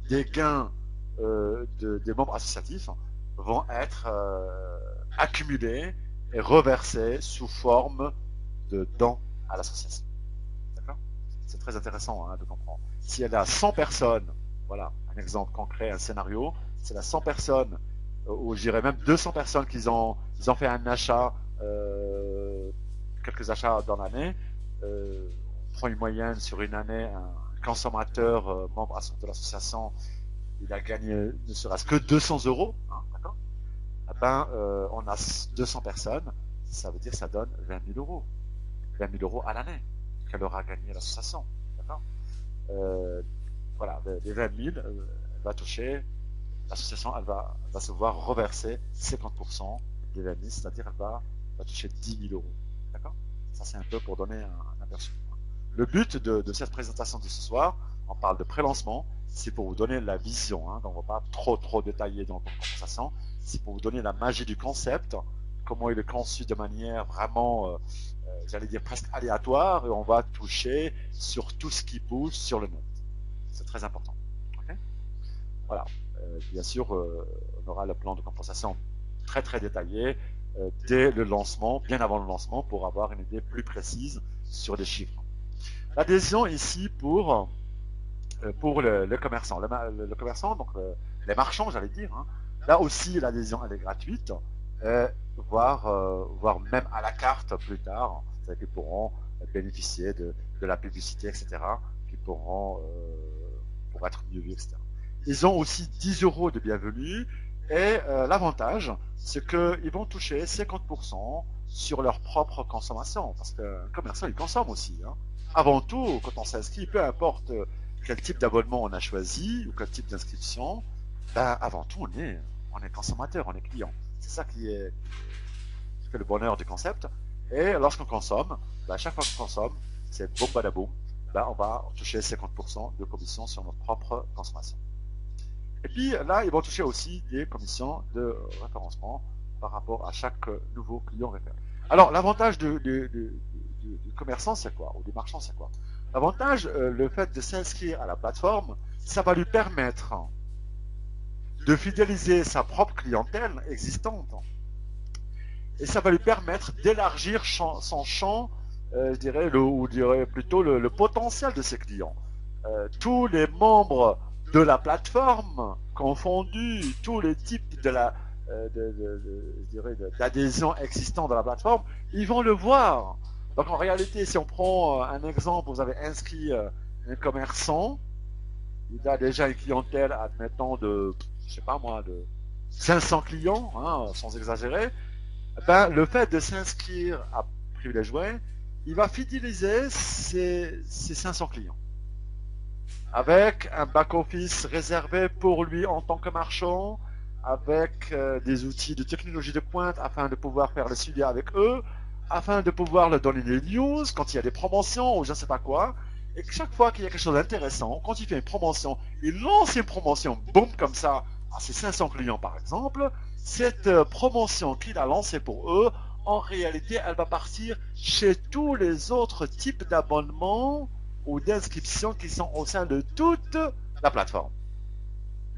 des gains des membres associatifs vont être accumulés et reversés sous forme de dons à l'association. D'accord? C'est très intéressant, hein, de comprendre. Si elle a 100 personnes, voilà, un exemple concret, un scénario, c'est la 100 personnes, ou je dirais même 200 personnes qui ont fait un achat, quelques achats dans l'année, on prend une moyenne sur une année, un consommateur membre de l'association, il a gagné ne serait-ce que 200 euros, hein, d'accord? Eh ben, on a 200 personnes, ça veut dire que ça donne 20 000 euros. 20 000 euros à l'année qu'elle aura gagné l'association. D'accord? Voilà, les 20 000, elle va toucher, l'association, elle va se voir reverser 50% des 20 000, c'est-à-dire elle va toucher 10 000 euros. D'accord? Ça, c'est un peu pour donner un aperçu. Le but de cette présentation de ce soir, on parle de pré-lancement, c'est pour vous donner la vision, hein, donc on ne va pas trop détailler dans la conversation, c'est pour vous donner la magie du concept, comment il est conçu de manière vraiment, j'allais dire presque aléatoire, et on va toucher sur tout ce qui bouge sur le net. C'est très important. Okay? Voilà. Bien sûr, on aura le plan de compensation très très détaillé dès le lancement, bien avant le lancement, pour avoir une idée plus précise sur les chiffres. L'adhésion ici pour le commerçant. Le commerçant, donc les marchands, j'allais dire. Hein. Là aussi, l'adhésion, elle est gratuite, voire même à la carte plus tard. C'est-à-dire qu'ils pourront bénéficier de la publicité, etc., qui pourront pour être mieux vus, etc. Ils ont aussi 10 euros de bienvenue et l'avantage, c'est qu'ils vont toucher 50% sur leur propre consommation, parce qu'un commerçant, il consomme aussi. Hein. Avant tout, quand on s'inscrit, peu importe quel type d'abonnement on a choisi ou quel type d'inscription, ben, avant tout, on est consommateur, on est client. C'est ça qui fait le bonheur du concept. Et lorsqu'on consomme, ben, à chaque fois qu'on consomme, c'est boum badaboum, ben, on va toucher 50% de commission sur notre propre consommation. Et puis là, ils vont toucher aussi des commissions de référencement par rapport à chaque nouveau client référé. Alors, l'avantage du commerçant, c'est quoi? Ou du marchand, c'est quoi? L'avantage, le fait de s'inscrire à la plateforme, ça va lui permettre de fidéliser sa propre clientèle existante. Et ça va lui permettre d'élargir son champ, je dirais plutôt le potentiel de ses clients. Tous les membres de la plateforme, confondus tous les types d'adhésion existants dans la plateforme, ils vont le voir. Donc en réalité, si on prend un exemple, vous avez inscrit un commerçant, il a déjà une clientèle, admettons, de 500 clients, hein, sans exagérer, ben, le fait de s'inscrire à Privilège Way, il va fidéliser ces 500 clients. Avec un back-office réservé pour lui en tant que marchand, avec des outils de technologie de pointe afin de pouvoir faire le suivi avec eux, afin de pouvoir leur donner des news quand il y a des promotions ou je ne sais pas quoi. Et chaque fois qu'il y a quelque chose d'intéressant, quand il fait une promotion, il lance une promotion, boum, comme ça, à ses 500 clients par exemple. Cette promotion qu'il a lancée pour eux, en réalité, elle va partir chez tous les autres types d'abonnements ou d'inscriptions qui sont au sein de toute la plateforme.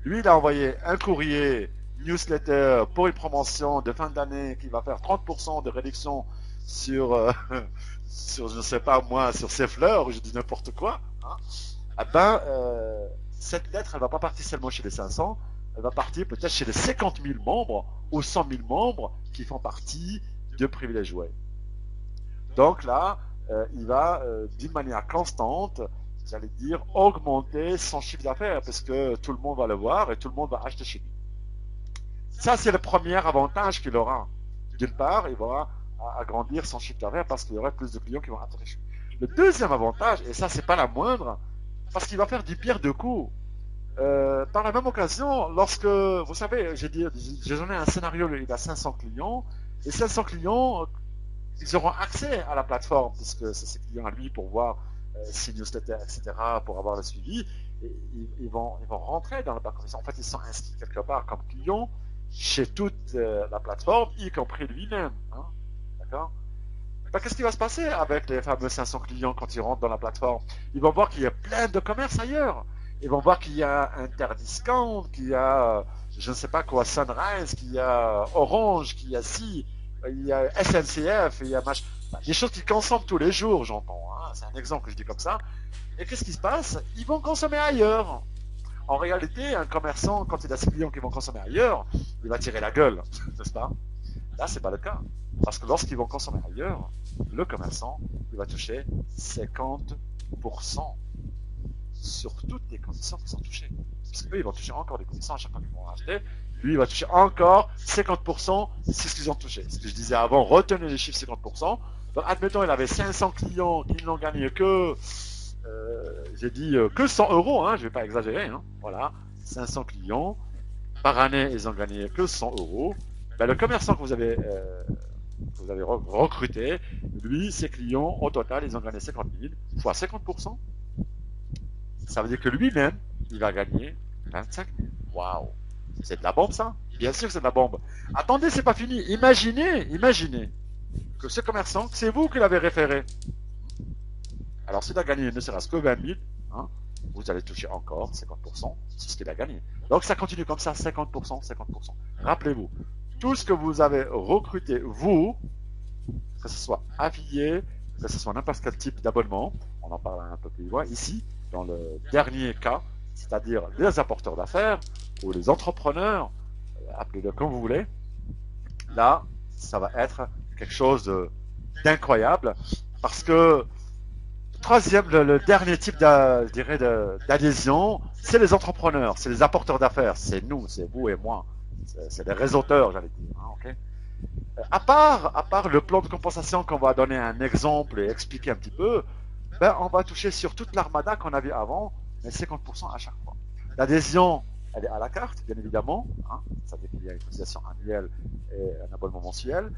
Lui, il a envoyé un courrier newsletter pour une promotion de fin d'année qui va faire 30% de réduction sur, sur, je ne sais pas moi, sur ses fleurs, ou je dis n'importe quoi, hein, eh ben, cette lettre, elle va pas partir seulement chez les 500, elle va partir peut-être chez les 50 000 membres ou 100 000 membres qui font partie de Privilège Way. Donc là, il va d'une manière constante, j'allais dire, augmenter son chiffre d'affaires parce que tout le monde va le voir et tout le monde va acheter chez lui. Ça, c'est le premier avantage qu'il aura. D'une part, il va agrandir son chiffre d'affaires parce qu'il y aura plus de clients qui vont acheter chez lui. Le deuxième avantage, et ça, c'est pas la moindre, parce qu'il va faire du pierre de coups. Par la même occasion, lorsque, vous savez, j'ai donné un scénario, il a 500 clients, et 500 clients, ils auront accès à la plateforme, puisque c'est ses clients à lui pour voir ses newsletters, etc., pour avoir le suivi, et ils vont rentrer dans le back-office. En fait, ils sont inscrits quelque part comme clients chez toute la plateforme, y compris lui-même. Hein, d'accord? Ben, qu'est-ce qui va se passer avec les fameux 500 clients quand ils rentrent dans la plateforme? Ils vont voir qu'il y a plein de commerces ailleurs. Ils vont voir qu'il y a Interdiscount, qu'il y a, je ne sais pas quoi, Sunrise, qu'il y a Orange, qu'il y a il y a SNCF, il y a des choses qu'ils consomment tous les jours, j'entends. Hein, c'est un exemple que je dis comme ça. Et qu'est-ce qui se passe? Ils vont consommer ailleurs. En réalité, un commerçant, quand il a ses clients qui vont consommer ailleurs, il va tirer la gueule, n'est-ce pas? Là, c'est pas le cas. Parce que lorsqu'ils vont consommer ailleurs, le commerçant, il va toucher 50% sur toutes les commissions qui sont touchées. Parce qu'eux, ils vont toucher encore des commissions à chaque fois qu'ils vont acheter. Lui, il va toucher encore 50%, c'est ce qu'ils ont touché. Ce que je disais avant, retenez les chiffres 50%. Donc, admettons, il avait 500 clients qui n'ont gagné que, j'ai dit, que 100 euros, hein, je vais pas exagérer, hein. Voilà, 500 clients. Par année, ils ont gagné que 100 euros. Ben, le commerçant que vous avez recruté, lui, ses clients, au total, ils ont gagné 50 000 fois 50%. Ça veut dire que lui-même, il va gagner 25 000. Waouh! C'est de la bombe, ça? Bien sûr que c'est de la bombe. Attendez, c'est pas fini. Imaginez que ce commerçant, c'est vous qui l'avez référé. Alors, s'il a gagné ne serait-ce que 20 000, hein, vous allez toucher encore 50%, c'est ce qu'il a gagné. Donc, ça continue comme ça, 50%, 50%. Rappelez-vous, tout ce que vous avez recruté, vous, que ce soit affilié, que ce soit n'importe quel type d'abonnement, on en parle un peu plus loin, ici, dans le dernier cas, c'est-à-dire les apporteurs d'affaires ou les entrepreneurs, appelez-le comme vous voulez, là, ça va être quelque chose d'incroyable parce que le dernier type d'adhésion, c'est les entrepreneurs, c'est les apporteurs d'affaires, c'est nous, c'est vous et moi, c'est les réseauteurs, j'allais dire. Hein, okay, à part le plan de compensation qu'on va donner un exemple et expliquer un petit peu, ben, on va toucher sur toute l'armada qu'on avait avant, mais 50% à chaque fois. L'adhésion, elle est à la carte, bien évidemment. Hein, ça veut dire qu'il y a une cotisation annuelle et un abonnement mensuel.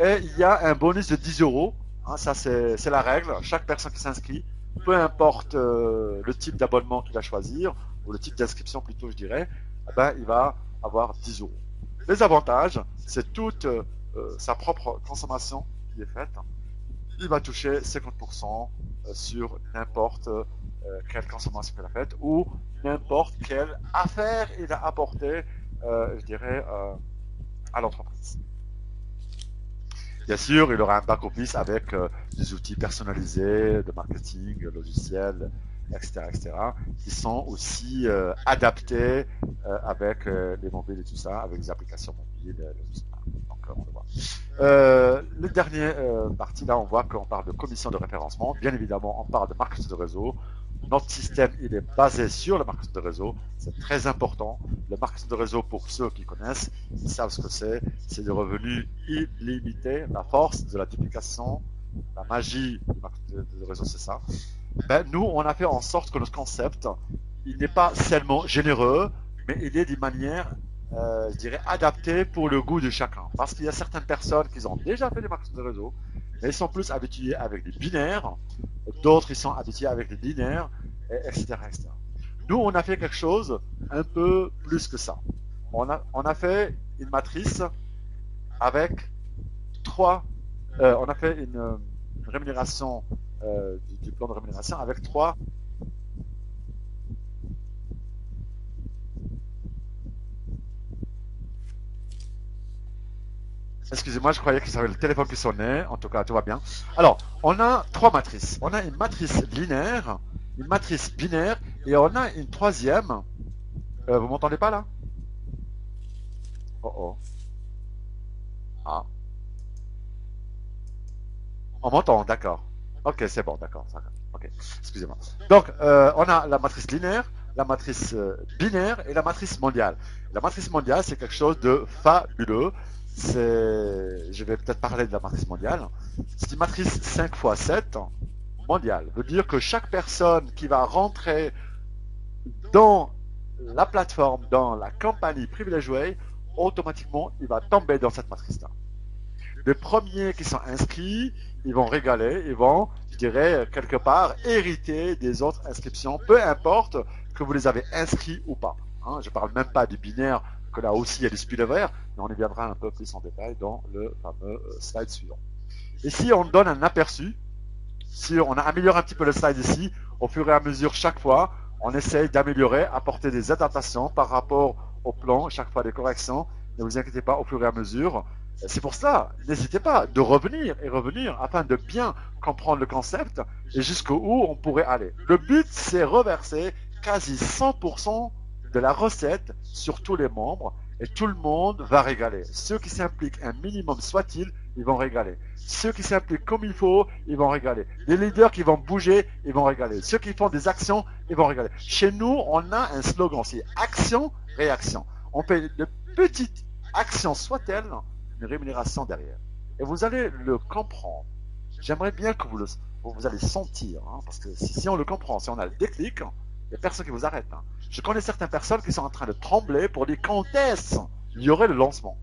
Et il y a un bonus de 10 euros. Hein, ça, c'est la règle. Chaque personne qui s'inscrit, peu importe le type d'abonnement qu'il va choisir, ou le type d'inscription plutôt, je dirais, eh ben, il va avoir 10 euros. Les avantages, c'est toute sa propre consommation qui est faite. Il va toucher 50% sur n'importe quelle consommation qu'il a faite ou n'importe quelle affaire il a apporté, je dirais, à l'entreprise. Bien sûr, il aura un back-office avec des outils personnalisés de marketing, logiciels, etc., etc., qui sont aussi adaptés avec les mobiles et tout ça, avec des applications mobiles, tout ça. Donc, on le voit. Le dernier partie, là, on voit qu'on parle de commission de référencement. Bien évidemment, on parle de marketing de réseau. Notre système, il est basé sur le marketing de réseau. C'est très important. Le marketing de réseau, pour ceux qui connaissent, ils savent ce que c'est. C'est des revenus illimités. La force de la duplication, la magie du marketing de réseau, c'est ça. Ben, nous, on a fait en sorte que notre concept, il n'est pas seulement généreux, mais il est d'une manière, je dirais, adapté pour le goût de chacun. Parce qu'il y a certaines personnes qui ont déjà fait du marketing de réseau, mais ils sont plus habitués avec des binaires. D'autres, ils sont habitués avec des linéaires, etc., etc. Nous, on a fait quelque chose un peu plus que ça. On a fait une matrice avec on a fait une rémunération du plan de rémunération avec trois Excusez-moi, je croyais que c'était le téléphone qui sonnait. En tout cas, tout va bien. Alors, on a trois matrices. On a une matrice linéaire, une matrice binaire, et on a une troisième. Vous m'entendez pas là? Oh oh. Ah, on m'entend, d'accord. Ok, c'est bon, d'accord. Ok, excusez-moi. Donc, on a la matrice linéaire, la matrice binaire et la matrice mondiale. La matrice mondiale, c'est quelque chose de fabuleux. Je vais peut-être parler de la matrice mondiale. C'est une matrice 5 fois 7 mondiale. Ça veut dire que chaque personne qui va rentrer dans la plateforme, dans la compagnie Privilege Way, automatiquement, il va tomber dans cette matrice-là. Les premiers qui sont inscrits, ils vont régaler, ils vont, je dirais, quelque part, hériter des autres inscriptions, peu importe que vous les avez inscrits ou pas. Hein, je ne parle même pas du binaire, que là aussi il y a des spillovers, mais on y viendra un peu plus en détail dans le fameux slide suivant. Ici, on donne un aperçu. Si on améliore un petit peu le slide ici, au fur et à mesure, chaque fois, on essaye d'améliorer, apporter des adaptations par rapport au plan, chaque fois des corrections. Ne vous inquiétez pas, au fur et à mesure. C'est pour ça, n'hésitez pas de revenir et revenir afin de bien comprendre le concept et jusqu'où on pourrait aller. Le but, c'est reverser quasi 100% de la recette sur tous les membres et tout le monde va régaler. Ceux qui s'impliquent un minimum soit-il, ils vont régaler. Ceux qui s'impliquent comme il faut, ils vont régaler. Les leaders qui vont bouger, ils vont régaler. Ceux qui font des actions, ils vont régaler. Chez nous, on a un slogan, c'est action, réaction. On fait de petites actions soit-elles, une rémunération derrière. Et vous allez le comprendre. J'aimerais bien que vous allez sentir, hein, parce que si on le comprend, si on a le déclic, il n'y a personne qui vous arrête. Hein. Je connais certaines personnes qui sont en train de trembler pour dire quand est-ce il y aurait le lancement.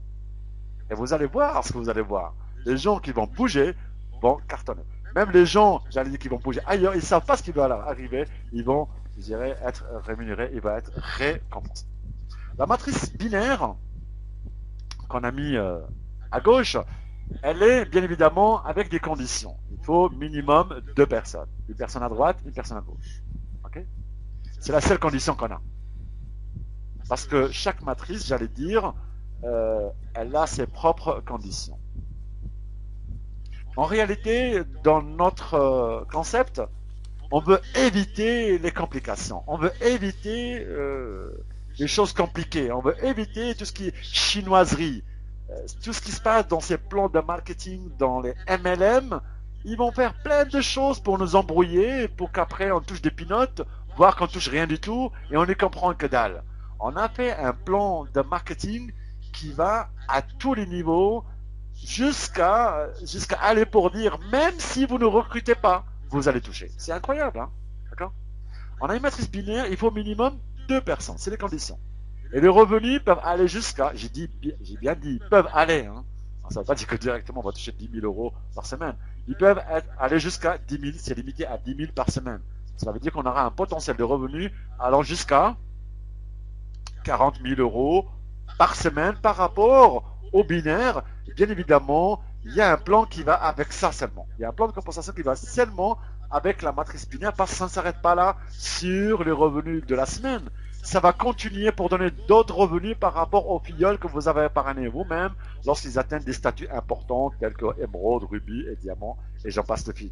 Et vous allez voir ce que vous allez voir. Les gens qui vont bouger vont cartonner. Même les gens, j'allais dire, qui vont bouger ailleurs, ils ne savent pas ce qui va arriver. Ils vont, je dirais, être rémunérés, ils vont être récompensés. La matrice binaire qu'on a mis à gauche, elle est bien évidemment avec des conditions. Il faut minimum 2 personnes. Une personne à droite, une personne à gauche. Okay, c'est la seule condition qu'on a. Parce que chaque matrice, j'allais dire, elle a ses propres conditions. En réalité, dans notre concept, on veut éviter les complications. On veut éviter les choses compliquées. On veut éviter tout ce qui est chinoiserie. Tout ce qui se passe dans ces plans de marketing, dans les MLM, ils vont faire plein de choses pour nous embrouiller, pour qu'après on touche des pinottes, voire qu'on touche rien du tout, et on ne comprend que dalle. On a fait un plan de marketing qui va à tous les niveaux, jusqu'à aller pour dire, même si vous ne recrutez pas, vous allez toucher. C'est incroyable, hein? D'accord? On a une matrice binaire, il faut au minimum 2 personnes, c'est les conditions. Et les revenus peuvent aller jusqu'à, j'ai bien dit, peuvent aller, hein. Ça ne veut pas dire que directement on va toucher 10 000 euros par semaine. Ils peuvent aller jusqu'à 10 000, c'est limité à 10 000 par semaine. Ça veut dire qu'on aura un potentiel de revenus allant jusqu'à 40 000 euros par semaine par rapport au binaire. Bien évidemment, il y a un plan qui va avec ça seulement. Il y a un plan de compensation qui va seulement avec la matrice binaire parce que ça ne s'arrête pas là sur les revenus de la semaine. Ça va continuer pour donner d'autres revenus par rapport aux filleuls que vous avez épargnés vous-même lorsqu'ils atteignent des statuts importants tels que émeraude, rubis et diamant et j'en passe de fil.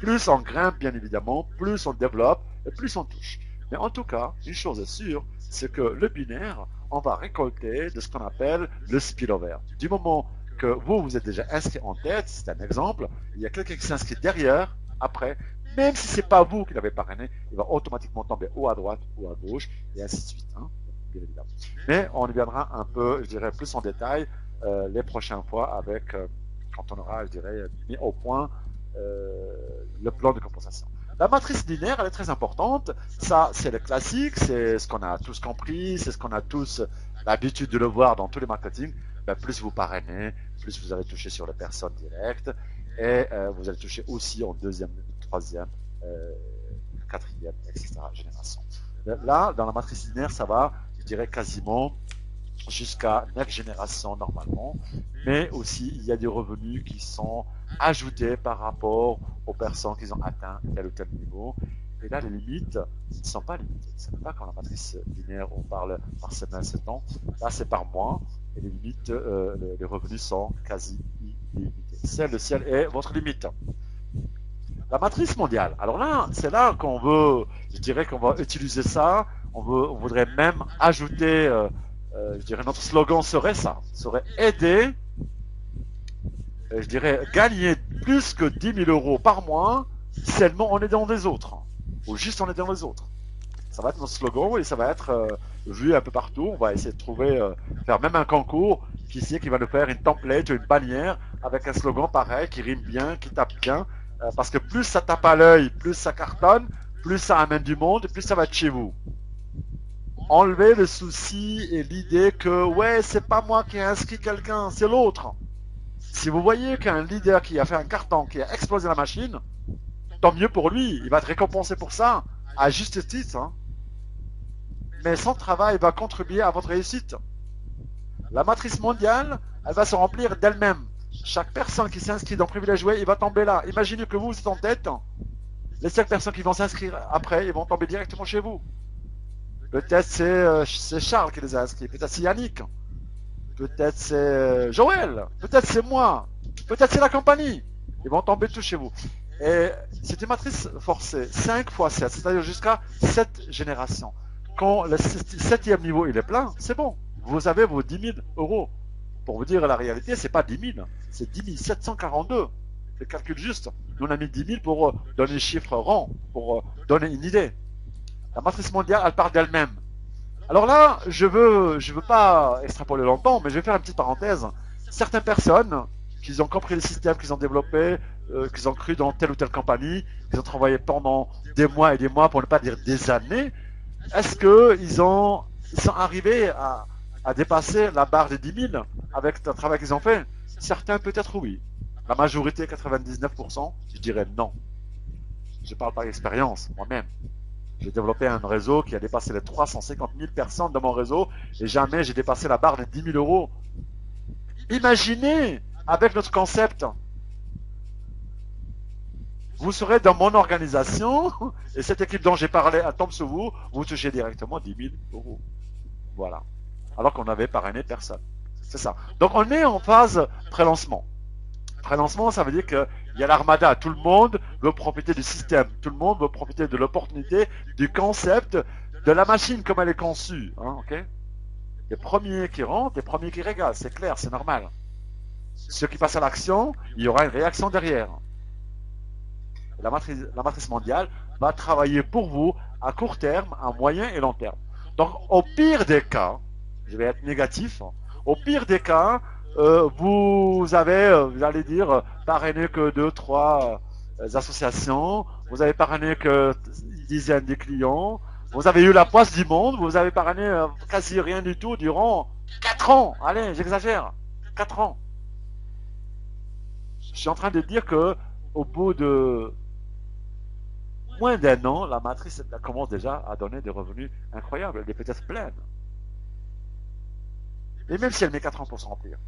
Plus on grimpe, bien évidemment, plus on développe et plus on touche. Mais en tout cas, une chose est sûre, c'est que le binaire, on va récolter de ce qu'on appelle le spillover. Du moment que vous êtes déjà inscrit en tête, c'est un exemple, il y a quelqu'un qui s'inscrit derrière, après, même si ce n'est pas vous qui l'avez parrainé, il va automatiquement tomber ou à droite ou à gauche, et ainsi de suite, hein, bien évidemment. Mais on y viendra un peu, je dirais, plus en détail les prochaines fois avec, quand on aura, je dirais, mis au point le plan de compensation. La matrice linéaire, elle est très importante. Ça, c'est le classique, c'est ce qu'on a tous compris, c'est ce qu'on a tous l'habitude de le voir dans tous les marketing. Ben, plus vous parrainez, plus vous allez toucher sur les personnes directes et vous allez toucher aussi en deuxième, troisième, quatrième, etc. génération. Là, dans la matrice linéaire, ça va, je dirais, quasiment jusqu'à 9 générations normalement, mais aussi il y a des revenus qui sont ajoutés par rapport aux personnes qui ont atteint tel ou tel niveau. Et là, les limites ne sont pas limitées. Ce n'est pas comme la matrice linéaire où on parle par semaine, 7 ans. Là, c'est par mois. et les limites, les revenus sont quasi illimités. Le ciel est votre limite. La matrice mondiale. Alors là, c'est là qu'on veut, je dirais qu'on va utiliser ça. On voudrait même ajouter, je dirais notre slogan serait ça, serait aider, je dirais gagner plus que 10 000 euros par mois seulement en aidant les autres, ou juste en aidant les autres. Ça va être notre slogan et ça va être vu un peu partout. On va essayer de trouver, faire même un concours qui va nous faire une template ou une bannière avec un slogan pareil qui rime bien, qui tape bien. Parce que plus ça tape à l'œil, plus ça cartonne, plus ça amène du monde, plus ça va être chez vous. Enlevez le souci et l'idée que ouais, c'est pas moi qui ai inscrit quelqu'un, c'est l'autre. Si vous voyez qu'un leader qui a fait un carton, qui a explosé la machine, tant mieux pour lui, il va être récompensé pour ça, à juste titre. Hein. Mais son travail va contribuer à votre réussite. La matrice mondiale, elle va se remplir d'elle-même. Chaque personne qui s'inscrit dans Privilège Jouer, il va tomber là. Imaginez que vous êtes en tête. Les 5 personnes qui vont s'inscrire après, ils vont tomber directement chez vous. Peut-être c'est Charles qui les a inscrits. Peut-être c'est Yannick. Peut-être c'est Joël. Peut-être c'est moi. Peut-être c'est la compagnie. Ils vont tomber tous chez vous. Et c'est une matrice forcée. 5 fois 7, c'est-à-dire jusqu'à 7 générations. Quand le 7e niveau il est plein, c'est bon. Vous avez vos 10 000 euros. Pour vous dire la réalité, c'est pas 10 000, c'est 10 742. C'est le calcul juste. Nous on a mis 10 000 pour donner le chiffre rond, pour donner une idée. La matrice mondiale, elle part d'elle-même. Alors là, je veux pas extrapoler longtemps, mais je vais faire une petite parenthèse. Certaines personnes qui ont compris le système, qui ont développé, qui ont cru dans telle ou telle compagnie, qui ont travaillé pendant des mois et des mois, pour ne pas dire des années, est-ce qu'ils sont arrivés à dépasser la barre des 10 000 avec le travail qu'ils ont fait? Certains peut-être oui. La majorité, 99%, je dirais non. Je parle par expérience, moi-même. J'ai développé un réseau qui a dépassé les 350 000 personnes dans mon réseau et jamais j'ai dépassé la barre des 10 000 euros. Imaginez, avec notre concept, vous serez dans mon organisation et cette équipe dont j'ai parlé, elle tombe sur vous, vous touchez directement 10 000 euros. Voilà. Alors qu'on avait parrainé personne. C'est ça. Donc on est en phase pré-lancement. Pré-lancement, ça veut dire qu'il y a l'armada. Tout le monde veut profiter du système. Tout le monde veut profiter de l'opportunité, du concept, de la machine comme elle est conçue. Hein, okay, les premiers qui rentrent, les premiers qui régalent. C'est clair, c'est normal. Ceux qui passent à l'action, il y aura une réaction derrière. La matrice mondiale va travailler pour vous à court terme, à moyen et long terme. Donc, au pire des cas, je vais être négatif, au pire des cas, vous allez dire, parrainé que 2-3 associations, vous avez parrainé que une dizaine de clients, vous avez eu la poisse du monde, vous avez parrainé quasi rien du tout durant 4 ans. Allez, j'exagère, 4 ans. Je suis en train de dire que au bout de moins d'un an, la matrice commence déjà à donner des revenus incroyables. Elle est peut-être pleine. Et même si elle met 4 ans pour se remplir.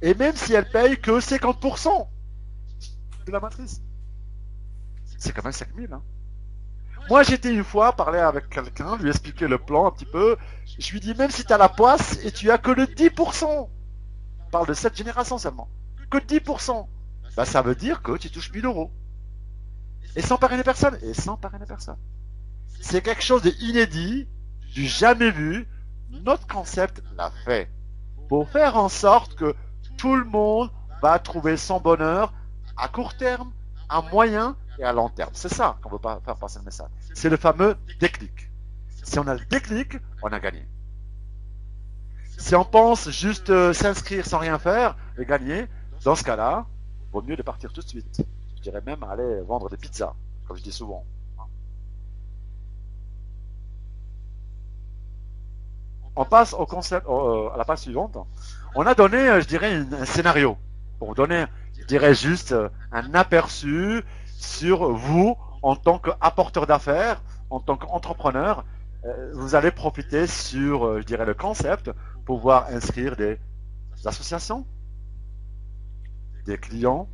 Et même si elle paye que 50% de la matrice. C'est quand même 5 000. Hein. Moi, j'étais une fois parler avec quelqu'un, lui expliquer le plan un petit peu. Je lui dis, même si tu as la poisse et tu as que le 10%, on parle de cette génération seulement, que 10%, bah, ça veut dire que tu touches 1 000 euros. Et sans parrainer personne. Et sans parrainer personne. C'est quelque chose d'inédit, du jamais vu. Notre concept l'a fait. Pour faire en sorte que tout le monde va trouver son bonheur à court terme, à moyen et à long terme. C'est ça qu'on veut pas faire passer le message. C'est le fameux déclic. Si on a le déclic, on a gagné. Si on pense juste s'inscrire sans rien faire et gagner, dans ce cas-là, il vaut mieux de partir tout de suite. Je dirais même aller vendre des pizzas, comme je dis souvent. On passe au concept, à la page suivante. On a donné, je dirais, un scénario. Pour donner, je dirais juste un aperçu sur vous en tant qu'apporteur d'affaires, en tant qu'entrepreneur. Vous allez profiter sur, je dirais, le concept, pouvoir inscrire des associations, des clients,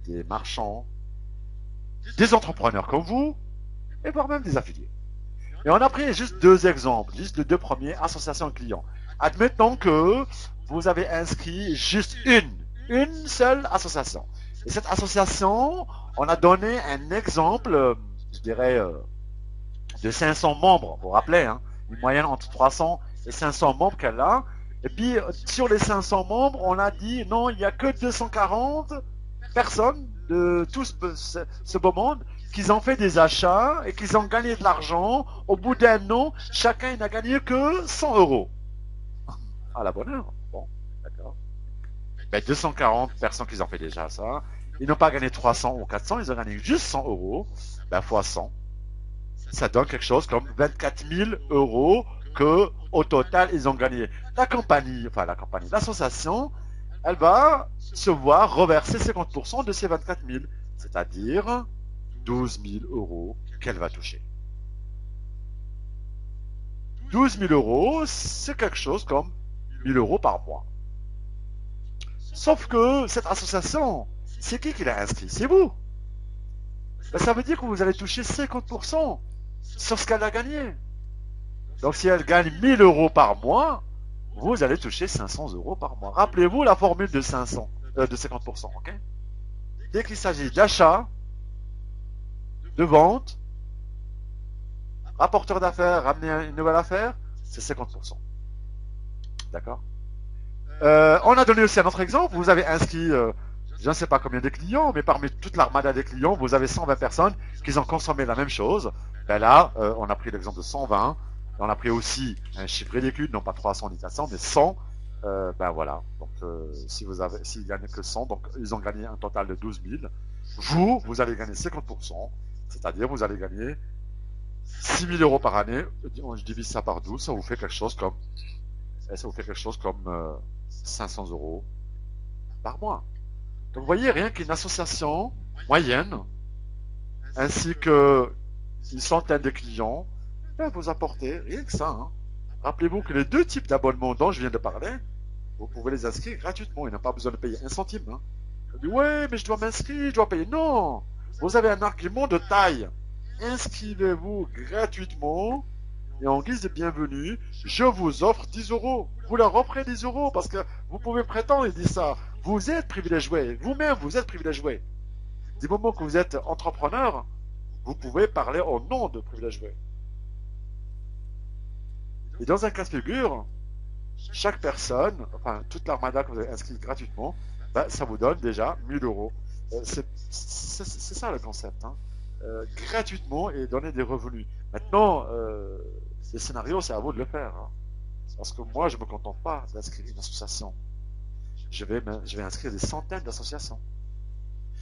des marchands, des entrepreneurs comme vous, et voire même des affiliés. Et on a pris juste deux exemples, juste les deux premiers, association client. Admettons que vous avez inscrit juste une seule association. Et cette association, on a donné un exemple, je dirais, de 500 membres, vous vous rappelez, hein, une moyenne entre 300 et 500 membres qu'elle a. Et puis, sur les 500 membres, on a dit, non, il n'y a que 240 personnes de tout ce beau monde qui ont fait des achats et qui ont gagné de l'argent. Au bout d'un an, chacun n'a gagné que 100 euros. À la bonne heure. Bon, d'accord. Ben, 240 personnes qui ont fait déjà ça. Ils n'ont pas gagné 300 ou 400, ils ont gagné juste 100 euros. Ben, fois 100. Ça donne quelque chose comme 24 000 euros que, au total, ils ont gagné. L'association, elle va se voir reverser 50% de ces 24 000, c'est-à-dire 12 000 euros qu'elle va toucher. 12 000 euros, c'est quelque chose comme 1 000 euros par mois. Sauf que cette association, c'est qui l'a inscrit? C'est vous. Ben, ça veut dire que vous allez toucher 50% sur ce qu'elle a gagné. Donc si elle gagne 1 000 euros par mois, vous allez toucher 500 euros par mois. Rappelez-vous la formule de 500, de 50%. Okay, dès qu'il s'agit d'achat, de vente, rapporteur d'affaires, ramener une nouvelle affaire, c'est 50%. D'accord. On a donné aussi un autre exemple. Vous avez inscrit, je ne sais pas combien de clients, mais parmi toute l'armada des clients, vous avez 120 personnes qui ont consommé la même chose. Ben là, on a pris l'exemple de 120. On a pris aussi un chiffre ridicule, non pas 300 ni 400, mais 100. Ben voilà. Donc, s'ils gagnent que 100, donc ils ont gagné un total de 12 000. Vous allez gagner 50%, c'est-à-dire vous allez gagner 6 000 euros par année. Je divise ça par 12, ça vous fait quelque chose comme 500 euros par mois. Donc vous voyez, rien qu'une association moyenne, ainsi qu'une centaine de clients, ben, vous apportez rien que ça. Hein. Rappelez-vous que les deux types d'abonnements dont je viens de parler, vous pouvez les inscrire gratuitement. Il n'a pas besoin de payer un centime. Hein. On dit, ouais, mais je dois m'inscrire, je dois payer. Non, vous avez un argument de taille. Inscrivez-vous gratuitement. Et en guise de bienvenue, je vous offre 10 euros. Vous leur offrez 10 euros parce que vous pouvez prétendre et dire ça. Vous êtes privilégié. Vous-même, vous êtes privilégié. Du moment que vous êtes entrepreneur, vous pouvez parler au nom de privilégié. Et dans un cas de figure, chaque personne, enfin toute l'armada que vous avez inscrite gratuitement, ben, ça vous donne déjà 1 000 euros. C'est ça le concept. Hein. Gratuitement et donner des revenus. Maintenant, les scénarios, c'est à vous de le faire. Hein. Parce que moi, je ne me contente pas d'inscrire une association. Je vais inscrire des centaines d'associations.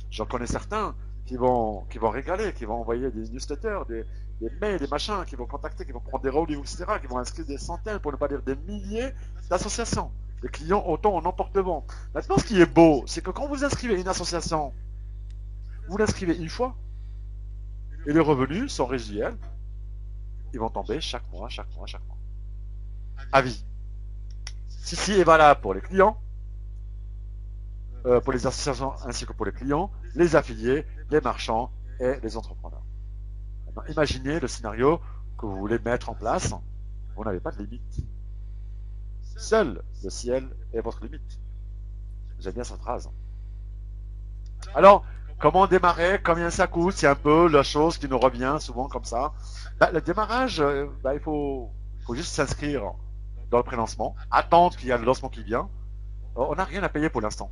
J'en connais certains qui vont régaler, qui vont envoyer des newsletters, des mails, des machins, qui vont contacter, qui vont prendre des rendez-vous, etc., qui vont inscrire des centaines, pour ne pas dire des milliers d'associations. Les clients autant en emporte le vent. Maintenant, ce qui est beau, c'est que quand vous inscrivez une association, vous l'inscrivez une fois, et les revenus sont résiduels. Ils vont tomber chaque mois. À vie. Ceci est valable pour les clients, pour les associations ainsi que pour les clients, les affiliés, les marchands et les entrepreneurs. Maintenant, imaginez le scénario que vous voulez mettre en place. Vous n'avez pas de limite. Seul le ciel est votre limite. J'aime bien cette phrase. Alors, comment démarrer? Combien ça coûte? C'est un peu la chose qui nous revient souvent comme ça. Le démarrage, il faut juste s'inscrire dans le pré-lancement, attendre qu'il y ait le lancement qui vient. On n'a rien à payer pour l'instant.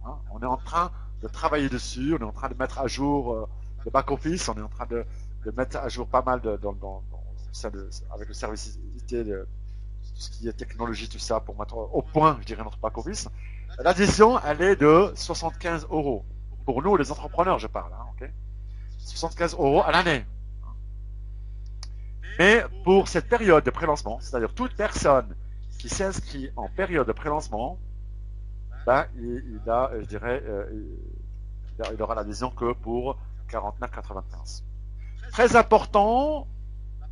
Hein. On est en train de travailler dessus, on est en train de mettre à jour le back-office, on est en train de mettre à jour pas mal avec le service de tout ce qui est technologie, tout ça, pour mettre au point, je dirais, notre back-office. L'adhésion, elle est de 75 euros. Pour nous, les entrepreneurs, je parle. Hein, okay, 75 euros à l'année. Mais pour cette période de pré-lancement, c'est-à-dire toute personne qui s'inscrit en période de pré-lancement, ben, il aura l'adhésion que pour 49,95. Très important,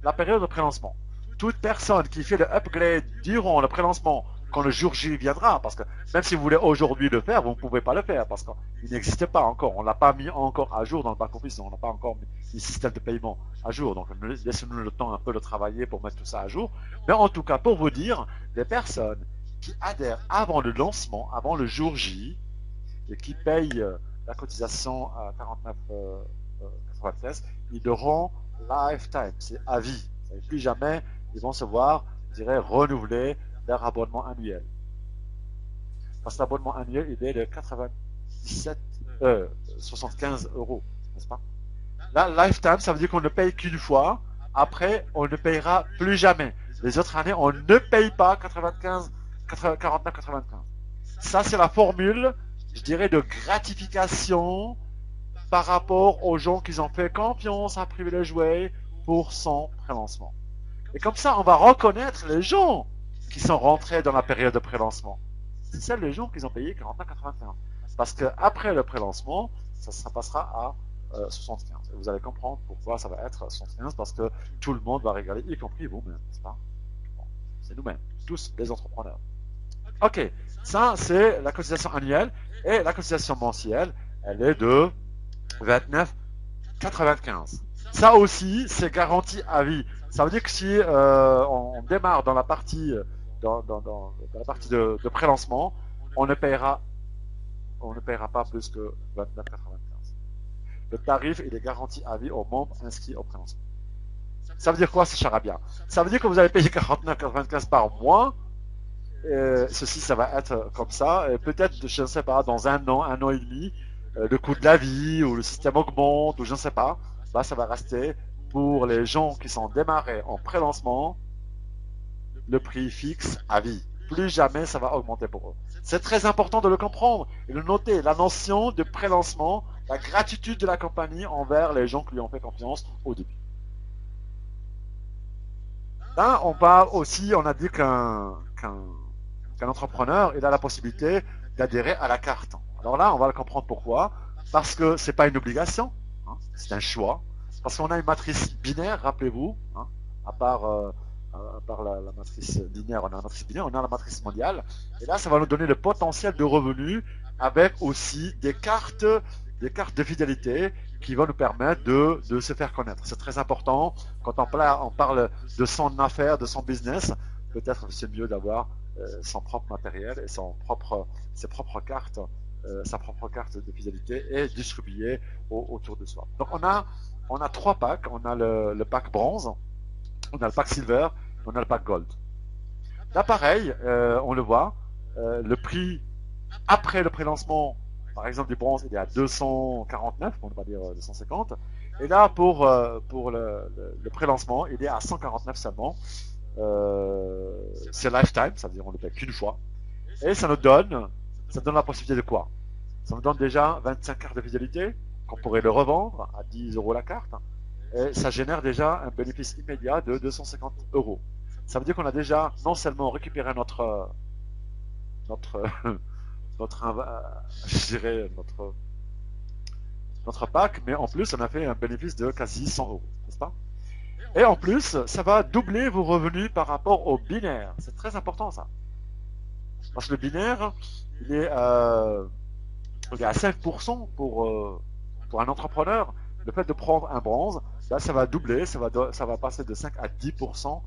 la période de pré-lancement. Toute personne qui fait le upgrade durant le pré-lancement quand le jour J viendra, parce que même si vous voulez aujourd'hui le faire, vous ne pouvez pas le faire, parce qu'il n'existe pas encore, on ne l'a pas mis encore à jour dans le back-office, on n'a pas encore mis le système de paiement à jour, donc laissez-nous le temps un peu de travailler pour mettre tout ça à jour. Mais en tout cas, pour vous dire, les personnes qui adhèrent avant le lancement, avant le jour J, et qui payent la cotisation à 49,93, ils auront lifetime, c'est à vie. Et plus jamais ils vont se voir, je dirais, renouveler leur abonnement annuel. Parce que l'abonnement annuel, il est de 75 euros, n'est-ce pas? Là, lifetime, ça veut dire qu'on ne paye qu'une fois. Après, on ne payera plus jamais. Les autres années, on ne paye pas 49,95. Ça, c'est la formule, je dirais, de gratification par rapport aux gens qui ont fait confiance à Privilege Way pour son prélancement. Et comme ça, on va reconnaître les gens qui sont rentrés dans la période de prélancement. C'est celles les gens qui ont payé 49,95. Parce qu'après le prélancement, ça passera à 75. Et vous allez comprendre pourquoi ça va être 75, parce que tout le monde va regarder, y compris vous-même, n'est-ce pas? Bon, c'est nous-mêmes, tous les entrepreneurs. Ok, ça c'est la cotisation annuelle, et la cotisation mensuelle, elle est de 29,95. Ça aussi, c'est garanti à vie. Ça veut dire que si on démarre dans la partie, dans la partie de prélancement, on ne paiera pas plus que 29,95. Le tarif, il est garanti à vie aux membres inscrits au prélancement. Ça veut dire quoi, ce charabia? Ça veut dire que vous allez payer 49,95 par mois. Ceci, ça va être comme ça. Peut-être, je ne sais pas, dans un an et demi, le coût de la vie ou le système augmente ou je ne sais pas. Là, ça va rester pour les gens qui sont démarrés en pré-lancement, le prix fixe à vie. Plus jamais ça va augmenter pour eux. C'est très important de le comprendre et de noter la notion de pré-lancement, la gratitude de la compagnie envers les gens qui lui ont fait confiance au début. Là, on parle aussi, on a dit qu'un entrepreneur, il a la possibilité d'adhérer à la carte. Alors là, on va le comprendre pourquoi. Parce que c'est pas une obligation, hein, c'est un choix. Parce qu'on a une matrice binaire, rappelez-vous, hein, à part la matrice linéaire, on a la matrice binaire, on a la matrice mondiale. Et là, ça va nous donner le potentiel de revenus avec aussi des cartes de fidélité qui vont nous permettre de se faire connaître. C'est très important. Quand on parle de son affaire, de son business, peut-être c'est mieux d'avoir son propre matériel et ses propres cartes, sa propre carte de fidélité et distribuée autour de soi. Donc on a trois packs. On a le pack bronze, on a le pack silver, on a le pack gold. Là pareil, on le voit, le prix après le prélancement, par exemple du bronze, il est à 249, on ne va pas dire 250. Et là pour le prélancement, il est à 149 seulement. C'est lifetime, ça veut dire on ne le paye qu'une fois. Et ça donne la possibilité de quoi? Ça nous donne déjà 25 cartes de fidélité, qu'on pourrait le revendre à 10 euros la carte. Et ça génère déjà un bénéfice immédiat de 250 euros. Ça veut dire qu'on a déjà non seulement récupéré notre pack, mais en plus on a fait un bénéfice de quasi 100 euros, n'est-ce pas? Et en plus, ça va doubler vos revenus par rapport au binaire. C'est très important ça. Parce que le binaire, il est à 5% pour un entrepreneur. Le fait de prendre un bronze, là, ça va doubler, ça va passer de 5 à 10%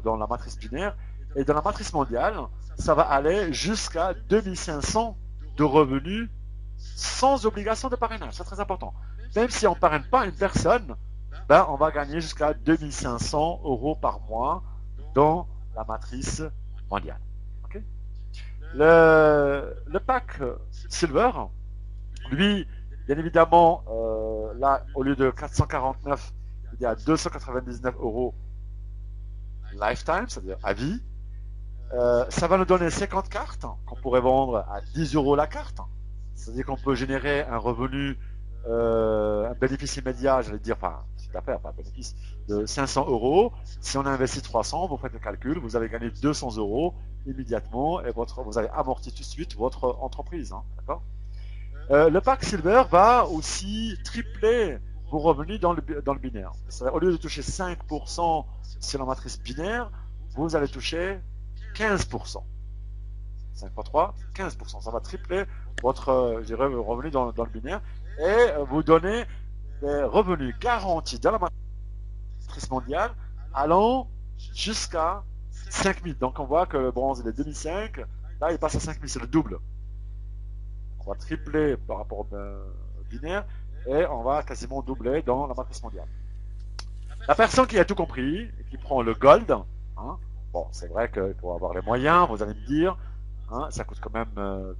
dans la matrice binaire. Et dans la matrice mondiale, ça va aller jusqu'à 2500 de revenus sans obligation de parrainage. C'est très important. Même si on ne parraine pas une personne, on va gagner jusqu'à 2500 euros par mois dans la matrice mondiale. Okay? Le pack silver, lui, bien évidemment, là, au lieu de 449, il y a 299 euros lifetime, c'est-à-dire à vie. Ça va nous donner 50 cartes qu'on pourrait vendre à 10 euros la carte. C'est-à-dire qu'on peut générer un revenu, un bénéfice immédiat, j'allais dire, enfin, chiffre d'affaires, pas bénéfice, de 500 euros. Si on a investi 300, vous faites le calcul, vous avez gagné 200 euros immédiatement et vous avez amorti tout de suite votre entreprise. Hein, d'accord? Le pack silver va aussi tripler vos revenus dans le binaire. Au lieu de toucher 5% sur la matrice binaire, vous allez toucher 15%. 5 fois 3, 15%. Ça va tripler votre je dirais, revenu dans le binaire et vous donner des revenus garantis dans la matrice mondiale allant jusqu'à 5000. Donc on voit que le bronze il est 2005, là il passe à 5000, c'est le double. On va tripler par rapport au binaire et on va quasiment doubler dans la matrice mondiale. La personne qui a tout compris et qui prend le gold, hein, bon, c'est vrai que pour avoir les moyens, vous allez me dire, hein, ça coûte quand même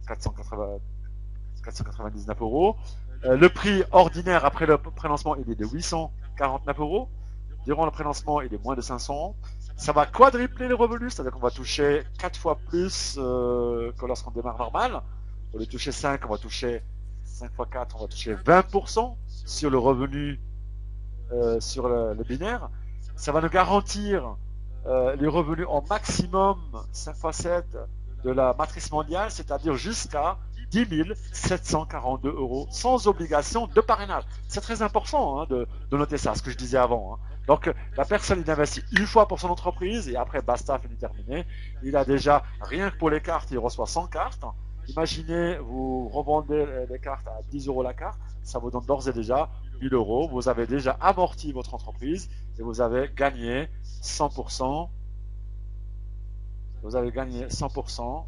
499 euros. Le prix ordinaire après le prélancement, il est de 849 euros. Durant le prélancement, il est moins de 500. Ça va quadrupler les revenus, c'est-à-dire qu'on va toucher 4 fois plus que lorsqu'on démarre normal. Au lieu de toucher 5, on va toucher 5 fois 4, on va toucher 20% sur le revenu sur le binaire. Ça va nous garantir les revenus en maximum 5 fois 7 de la matrice mondiale, c'est-à-dire jusqu'à 10 742 euros sans obligation de parrainage. C'est très important hein, de noter ça, ce que je disais avant. Hein. Donc la personne il investit une fois pour son entreprise et après basta, fini terminé. Il a déjà, rien que pour les cartes, il reçoit 100 cartes. Imaginez, vous revendez les cartes à 10 euros la carte, ça vous donne d'ores et déjà 1000 euros. Vous avez déjà amorti votre entreprise et vous avez gagné 100%. Vous avez gagné 100%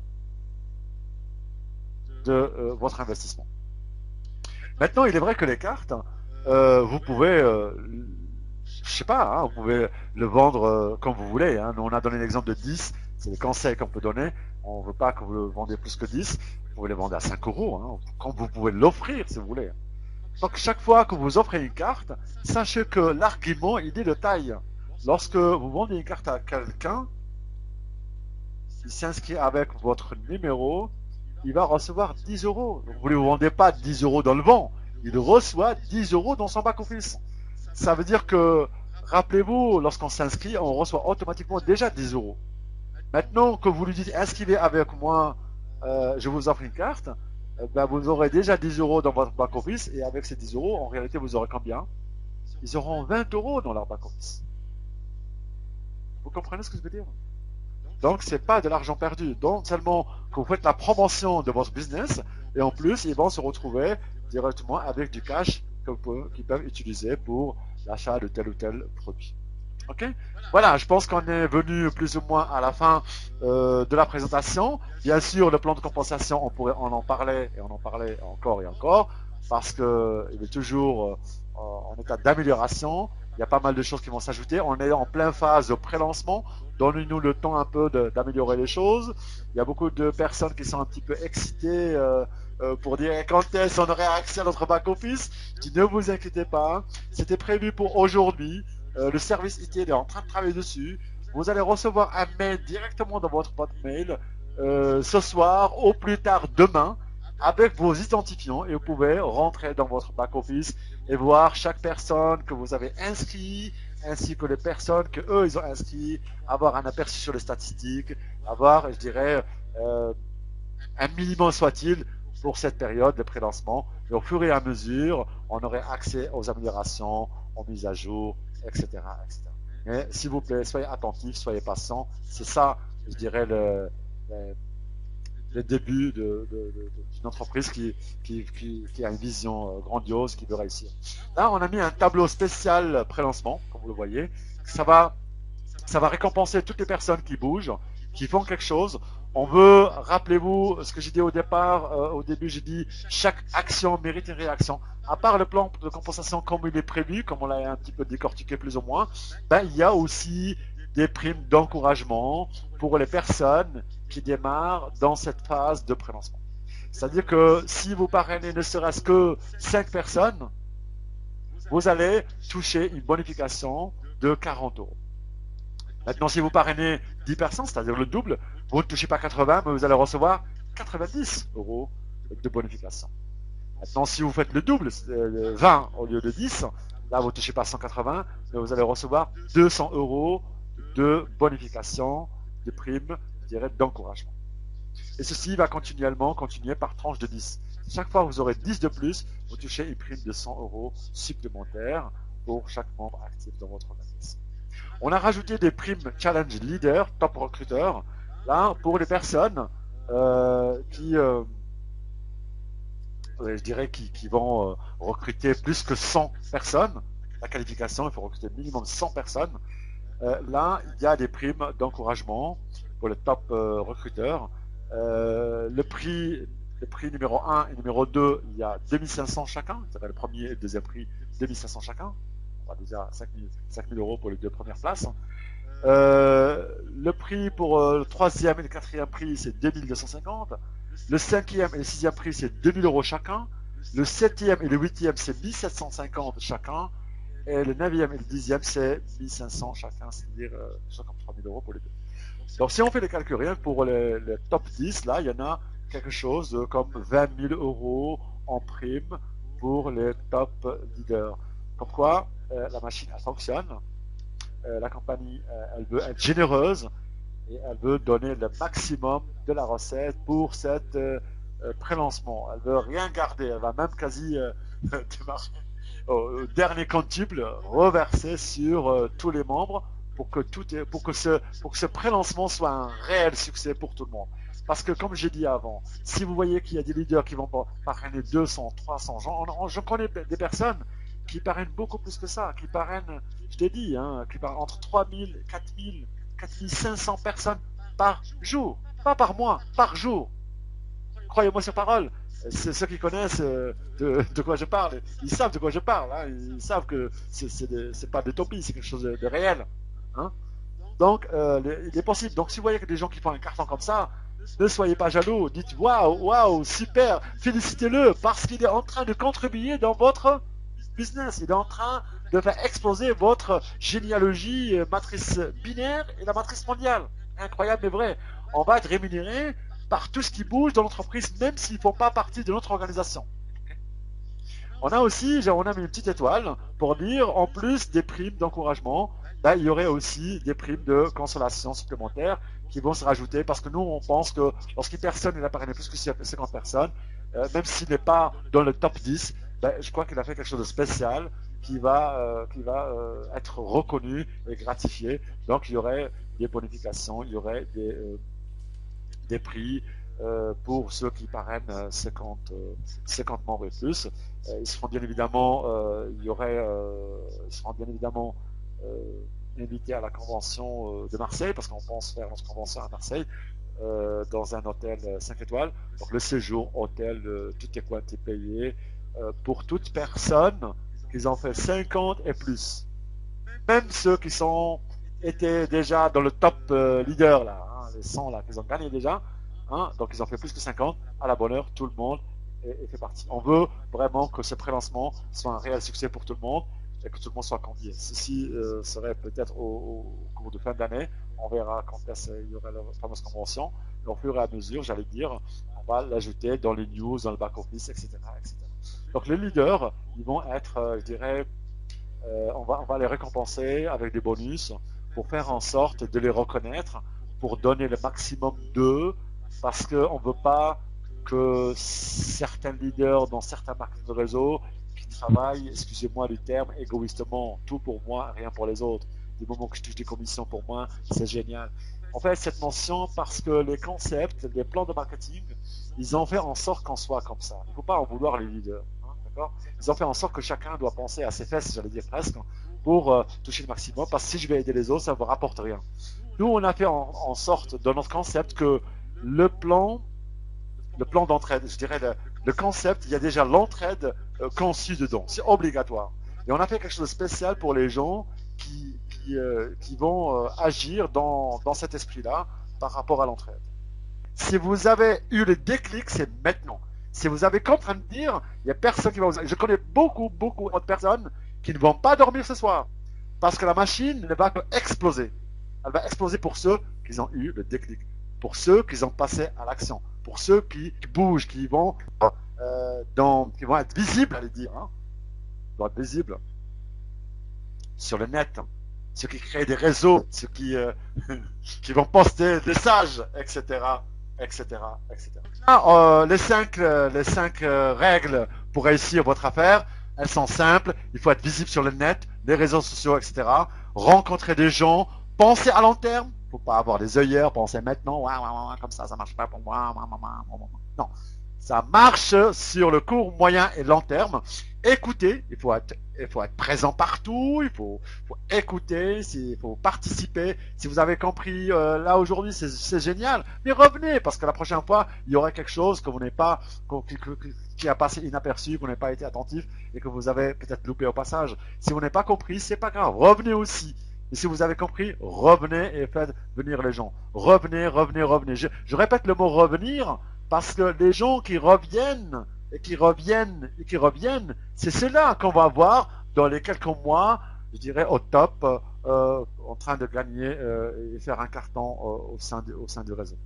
de votre investissement. Maintenant, il est vrai que les cartes, vous pouvez, je sais pas, hein, vous pouvez le vendre comme vous voulez. Hein. Nous, on a donné l'exemple de 10, c'est le conseil qu'on peut donner. On ne veut pas que vous le vendez plus que 10. Vous pouvez le vendre à 5 euros, hein, comme vous pouvez l'offrir si vous voulez. Donc, chaque fois que vous offrez une carte, sachez que l'argument, il est de taille. Lorsque vous vendez une carte à quelqu'un, il s'inscrit avec votre numéro, il va recevoir 10 euros. Donc, vous ne lui vendez pas 10 euros dans le vent. Il reçoit 10 euros dans son back-office. Ça veut dire que, rappelez-vous, lorsqu'on s'inscrit, on reçoit automatiquement déjà 10 euros. Maintenant que vous lui dites inscrivez avec moi, je vous offre une carte, ben vous aurez déjà 10 euros dans votre back-office et avec ces 10 euros, en réalité, vous aurez combien? Ils auront 20 euros dans leur back-office. Vous comprenez ce que je veux dire? Donc, c'est pas de l'argent perdu. Donc, seulement que vous faites la promotion de votre business et en plus, ils vont se retrouver directement avec du cash qu'ils peuvent utiliser pour l'achat de tel ou tel produit. Ok, voilà, je pense qu'on est venu plus ou moins à la fin de la présentation. Bien sûr, le plan de compensation, on en parlait et on en parlait encore et encore parce que il est toujours en état d'amélioration. Il y a pas mal de choses qui vont s'ajouter. On est en pleine phase de pré-lancement. Donnez-nous le temps un peu d'améliorer les choses. Il y a beaucoup de personnes qui sont un petit peu excitées pour dire quand est-ce qu'on aurait accès à notre back-office. Je dis ne vous inquiétez pas, c'était prévu pour aujourd'hui. Le service IT est en train de travailler dessus. Vous allez recevoir un mail directement dans votre boîte mail ce soir, au plus tard demain, avec vos identifiants et vous pouvez rentrer dans votre back-office et voir chaque personne que vous avez inscrit, ainsi que les personnes que eux ils ont inscrit, avoir un aperçu sur les statistiques, avoir, je dirais, un minimum soit-il pour cette période de pré-lancement. Et au fur et à mesure, on aurait accès aux améliorations, aux mises à jour, etc., etc. Mais s'il vous plaît, soyez attentifs, soyez patients. C'est ça, je dirais, le début d'une entreprise qui a une vision grandiose, qui veut réussir. Là, on a mis un tableau spécial pré-lancement, comme vous le voyez. Ça va récompenser toutes les personnes qui bougent, qui font quelque chose. On veut, rappelez-vous ce que j'ai dit au départ, au début j'ai dit chaque action mérite une réaction. À part le plan de compensation comme il est prévu, comme on l'a un petit peu décortiqué plus ou moins, ben, il y a aussi des primes d'encouragement pour les personnes qui démarrent dans cette phase de pré-lancement. C'est-à-dire que si vous parrainez ne serait-ce que 5 personnes, vous allez toucher une bonification de 40 euros. Maintenant, si vous parrainez 10 personnes, c'est-à-dire le double, vous ne touchez pas 80, mais vous allez recevoir 90 euros de bonification. Maintenant, si vous faites le double, 20 au lieu de 10, là, vous ne touchez pas 180, mais vous allez recevoir 200 euros de bonification, de primes, je dirais, d'encouragement. Et ceci va continuer par tranche de 10. Chaque fois que vous aurez 10 de plus, vous touchez une prime de 100 euros supplémentaires pour chaque membre actif dans votre organisme. On a rajouté des primes Challenge Leader, Top Recruteur. Là, pour les personnes qui, je dirais, qui vont recruter plus que 100 personnes, la qualification, il faut recruter minimum 100 personnes. Là, il y a des primes d'encouragement pour les top recruteurs. Le prix numéro 1 et numéro 2, il y a 2500 chacun. C'est-à-dire le premier et le deuxième prix, 2500 chacun. On va déjà 5000 € pour les deux premières places. Le prix pour le troisième et le quatrième prix, c'est 2250. Le cinquième et le sixième prix, c'est 2000 € chacun. Le septième et le huitième, c'est 1750 chacun. Et le neuvième et le dixième, c'est 1500 chacun, c'est-à-dire 3000 € pour les deux. Donc si on fait les calculs, rien pour le top 10, là, il y en a quelque chose comme 20 000 € en prime pour les top leaders. Comme quoi, la machine, elle fonctionne. La compagnie, elle veut être généreuse et elle veut donner le maximum de la recette pour cette pré-lancement. Elle veut rien garder, elle va même quasi démarrer au dernier quintuple reverser sur tous les membres pour que ce pré-lancement soit un réel succès pour tout le monde. Parce que comme j'ai dit avant, si vous voyez qu'il y a des leaders qui vont parrainer 200, 300 gens, je connais des personnes qui parrainent beaucoup plus que ça, qui parrainent, je t'ai dit, qui parrainent entre 3000, 4000, 4500 personnes par jour, pas par mois, par jour. Croyez-moi sur parole, ceux qui connaissent de quoi je parle, ils savent de quoi je parle, hein, ils savent que c'est pas d'utopie, c'est quelque chose de réel. Hein. Donc, il est possible. Donc, si vous voyez que des gens qui font un carton comme ça, ne soyez pas jaloux, dites waouh, super, félicitez-le parce qu'il est en train de contribuer dans votre business, il est en train de faire exploser votre généalogie matrice binaire et la matrice mondiale. Incroyable mais vrai. On va être rémunéré par tout ce qui bouge dans l'entreprise, même s'ils ne font pas partie de notre organisation. On a mis une petite étoile pour dire, en plus des primes d'encouragement, ben, il y aurait aussi des primes de consolation supplémentaires qui vont se rajouter parce que nous, on pense que lorsqu'une personne il a parrainé plus que 50 personnes, même s'il n'est pas dans le top 10, ben, je crois qu'il a fait quelque chose de spécial qui va être reconnu et gratifié. Donc, il y aurait des bonifications, il y aurait des prix pour ceux qui parrainent 50 membres et plus. Ils seront bien évidemment, invités à la convention de Marseille, parce qu'on pense faire notre convention à Marseille, dans un hôtel 5 étoiles. Donc le séjour, hôtel, tout est quoi, est payé pour toute personne qui ont fait 50 et plus. Même ceux qui étaient déjà dans le top leader, là, hein, les 100 là, qu'ils ont gagné déjà, hein, donc ils ont fait plus que 50, à la bonne heure, tout le monde fait partie. On veut vraiment que ce pré-lancement soit un réel succès pour tout le monde et que tout le monde soit convié. Ceci serait peut-être au cours de fin d'année. On verra quand il y aura la fameuse convention. Et au fur et à mesure, j'allais dire, on va l'ajouter dans les news, dans le back-office, etc., etc. Donc les leaders, ils vont être, je dirais, on va les récompenser avec des bonus pour faire en sorte de les reconnaître, pour donner le maximum d'eux, parce qu'on ne veut pas que certains leaders dans certains marques de réseau qui travaillent, excusez-moi du terme, égoïstement, tout pour moi, rien pour les autres. Du moment que je touche des commissions pour moi, c'est génial. On fait cette mention parce que les concepts, les plans de marketing, ils ont fait en sorte qu'on soit comme ça. Il ne faut pas en vouloir les leaders. Hein, d'accord ? Ils ont fait en sorte que chacun doit penser à ses fesses, j'allais dire presque, pour toucher le maximum, parce que si je vais aider les autres, ça ne vous rapporte rien. Nous, on a fait en sorte, dans notre concept, que le plan d'entraide, je dirais le concept, il y a déjà l'entraide conçue dedans, c'est obligatoire. Et on a fait quelque chose de spécial pour les gens qui vont agir dans cet esprit-là par rapport à l'entraide. Si vous avez eu le déclic, c'est maintenant. Si vous avez qu'en train de dire, il n'y a personne qui va vous... Je connais beaucoup de personnes qui ne vont pas dormir ce soir parce que la machine ne va exploser. Elle va exploser pour ceux qui ont eu le déclic, pour ceux qui ont passé à l'action, pour ceux qui bougent, qui vont être visibles, allez dire, hein, vont être visibles sur le net, ceux qui créent des réseaux, ceux qui vont poster des messages, etc., etc., etc. Les cinq règles pour réussir votre affaire, elles sont simples. Il faut être visible sur le net, les réseaux sociaux, etc. Rencontrer des gens, penser à long terme. faut pas avoir des œillères, penser maintenant, comme ça marche pas pour moi. Non, ça marche sur le court, moyen et long terme. Écoutez, il faut être présent partout, il faut écouter, il faut participer. Si vous avez compris là aujourd'hui, c'est génial. Mais revenez, parce que la prochaine fois, il y aura quelque chose que vous n'avez pas, qui a passé inaperçu, que vous n'avez pas été attentif et que vous avez peut-être loupé au passage. Si vous n'avez pas compris, c'est pas grave. Revenez aussi. Et si vous avez compris, revenez et faites venir les gens. Revenez, revenez, revenez. Je répète le mot revenir parce que les gens qui reviennent et qui reviennent et qui reviennent, c'est cela qu'on va voir dans les quelques mois, je dirais au top, en train de gagner et faire un carton au sein du réseau.